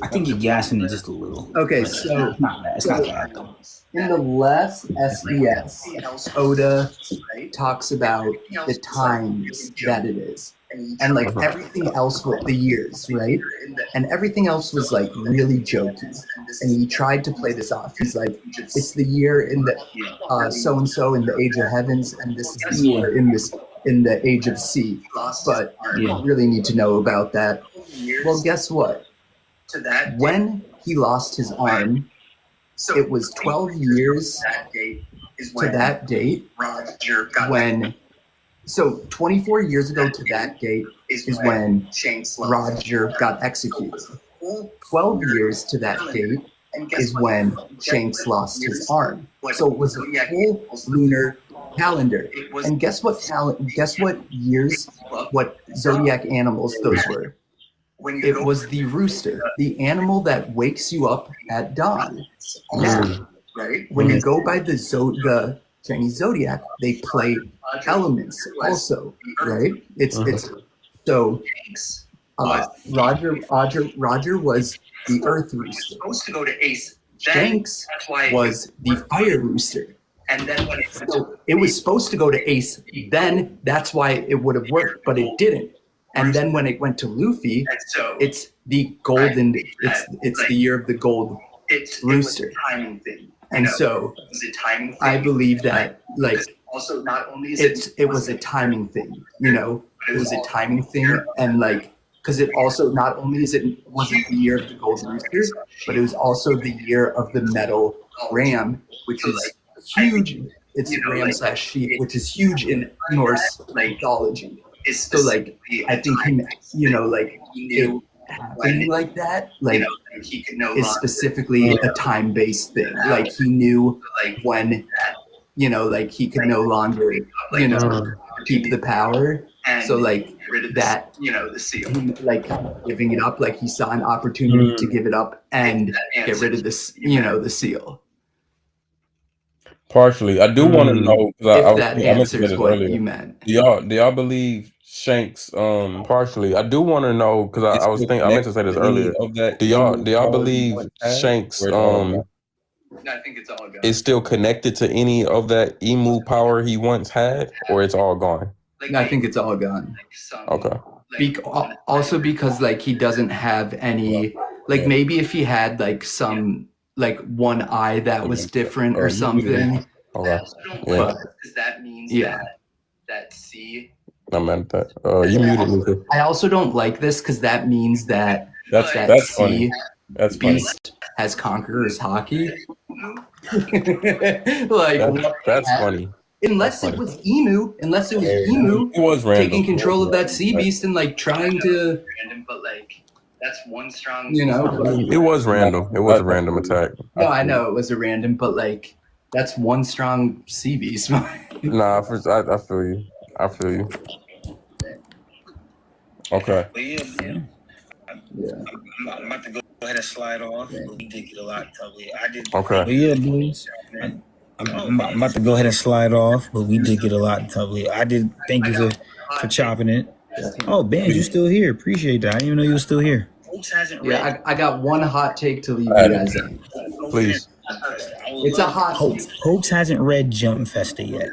I think you're gassing it just a little. Okay, so it's not bad. It's not bad. In the last SBS, Oda talks about the times that it is. And like everything else with the years, right? And everything else was like really jokey. And he tried to play this off. He's like, it's the year in the so and so in the Age of Heavens, and this is the year in the Age of Sea. But you don't really need to know about that. Well, guess what? When he lost his arm, it was 12 years to that date when. So 24 years ago to that date is when Roger got executed. 12 years to that date is when Shanks lost his arm. So it was a full lunar calendar. And guess what years, what zodiac animals those were? It was the rooster, the animal that wakes you up at dawn. Now, when you go by the Chinese zodiac, they play elements also, right? It's so Roger was the earth rooster. Supposed to go to Ace. Shanks was the fire rooster. And then when it was supposed to go to Ace, then that's why it would have worked, but it didn't. And then when it went to Luffy, it's the golden. It's the year of the gold rooster. And so I believe that like also not only is it was a timing thing, you know, it was a timing thing, and like because it also not only wasn't the year of the golden rooster, but it was also the year of the metal ram, which is huge. It's ram / sheep, which is huge in Norse mythology. So like I think it happening like that, like is specifically a time-based thing. Like he knew when, like he could no longer, keep the power. So like that, the seal, like giving it up, like he saw an opportunity to give it up and get rid of this, the seal. Partially, I do want to know if that answers what you meant. Do y'all believe Shanks? Partially, I do want to know because I was thinking I meant to say this earlier. Do y'all believe Shanks? I think it's all gone. Is still connected to any of that emu power he once had, or it's all gone? I think it's all gone. Okay. Also because like he doesn't have any, like maybe if he had like some like one eye that was different or something. Okay. Because that means that C. I meant that. You muted me. I also don't like this because that means that that's C funny. That's Beast has Conqueror's hockey. That's funny. Unless it was Emu, it was taking control of that sea beast and like trying to. But like that's one strong. It was random. It was a random attack. No, I know it was a random, but like that's one strong sea beast. Nah, I feel you. I feel you. Okay. But I'm about to go ahead and slide off. We did get a lot covered. I did. Okay. But yeah, boys. I'm about to go ahead and slide off, but we did get a lot covered. I did. Thank you for chopping it. Oh, Ben, you still here? Appreciate that. I didn't even know you were still here. Yeah, I got one hot take to leave you guys in. Please. It's a hot take. Hopes hasn't read Jump Festa yet.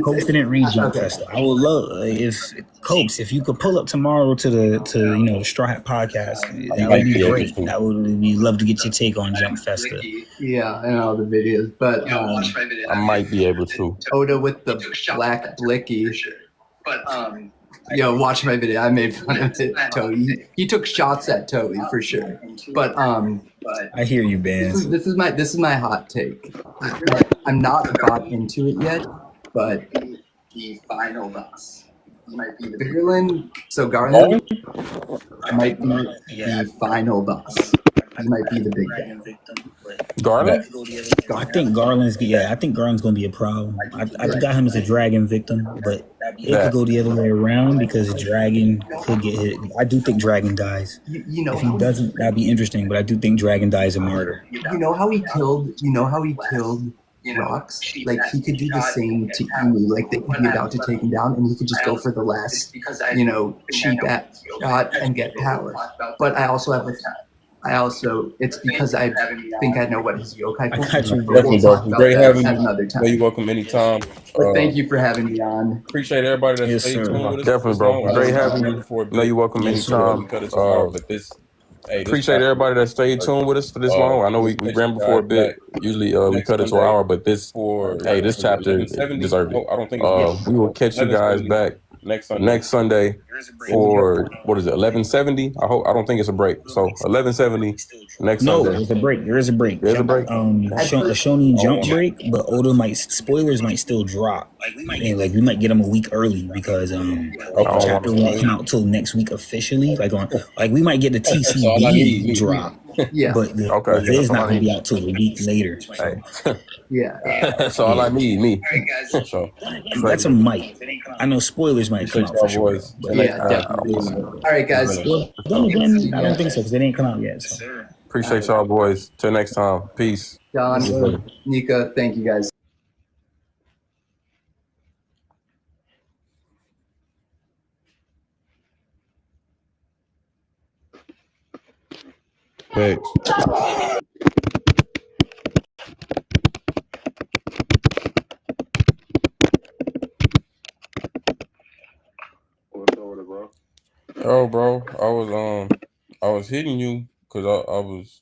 Copes didn't read Jump Festa. I would love if Copes, if you could pull up tomorrow to the Straw Hat podcast, that would be great. That would be love to get your take on Jump Festa. Yeah, and all the videos, but I might be able to. Oda with the black blicky. But yo, watch my video. I made fun of it. Toei. He took shots at Toei for sure. But I hear you, Ben. This is my hot take. I'm not bought into it yet, but the final boss might be the villain. So Garland might be the final boss. He might be the big guy. Garland? I think Garland's gonna be a problem. I got him as a dragon victim, but it could go the other way around because Dragon could get hit. I do think Dragon dies. You know, if he doesn't, that'd be interesting. But I do think Dragon dies a martyr. You know how he killed Rocks? Like he could do the same to Emu, like they could be about to take him down, and he could just go for the last, cheap shot and get power. But it's because I think I know what his yokai is. Definitely, bro. Great having you. Another time. You're welcome anytime. But thank you for having me on. Appreciate everybody that stayed tuned with us. Definitely, bro. Great having you. No, you're welcome anytime. Appreciate everybody that stayed tuned with us for this long. I know we rambled for a bit. Usually we cut it to an hour, but this chapter deserved it. We will catch you guys back next Sunday for 1170. I don't think it's a break. So 1170 next Sunday. There's a break. There is a break. There's a break. A Shonen Jump break, but Oda spoilers might still drop. And we might get them a week early because the chapter won't come out till next week officially. We might get the TCB drop. Yeah. But the vid's not gonna be out till a week later. So. Yeah. That's all I need, me. So that's a might. I know spoilers might come out for sure. Yeah, definitely. All right, guys. Well, then again, I don't think so because they didn't come out yet. So. Appreciate y'all, boys. Till next time. Peace. John, Nika, thank you guys. Thanks. Oh, bro, I was hitting you because I was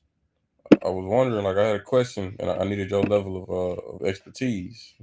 wondering, I had a question and I needed your level of expertise.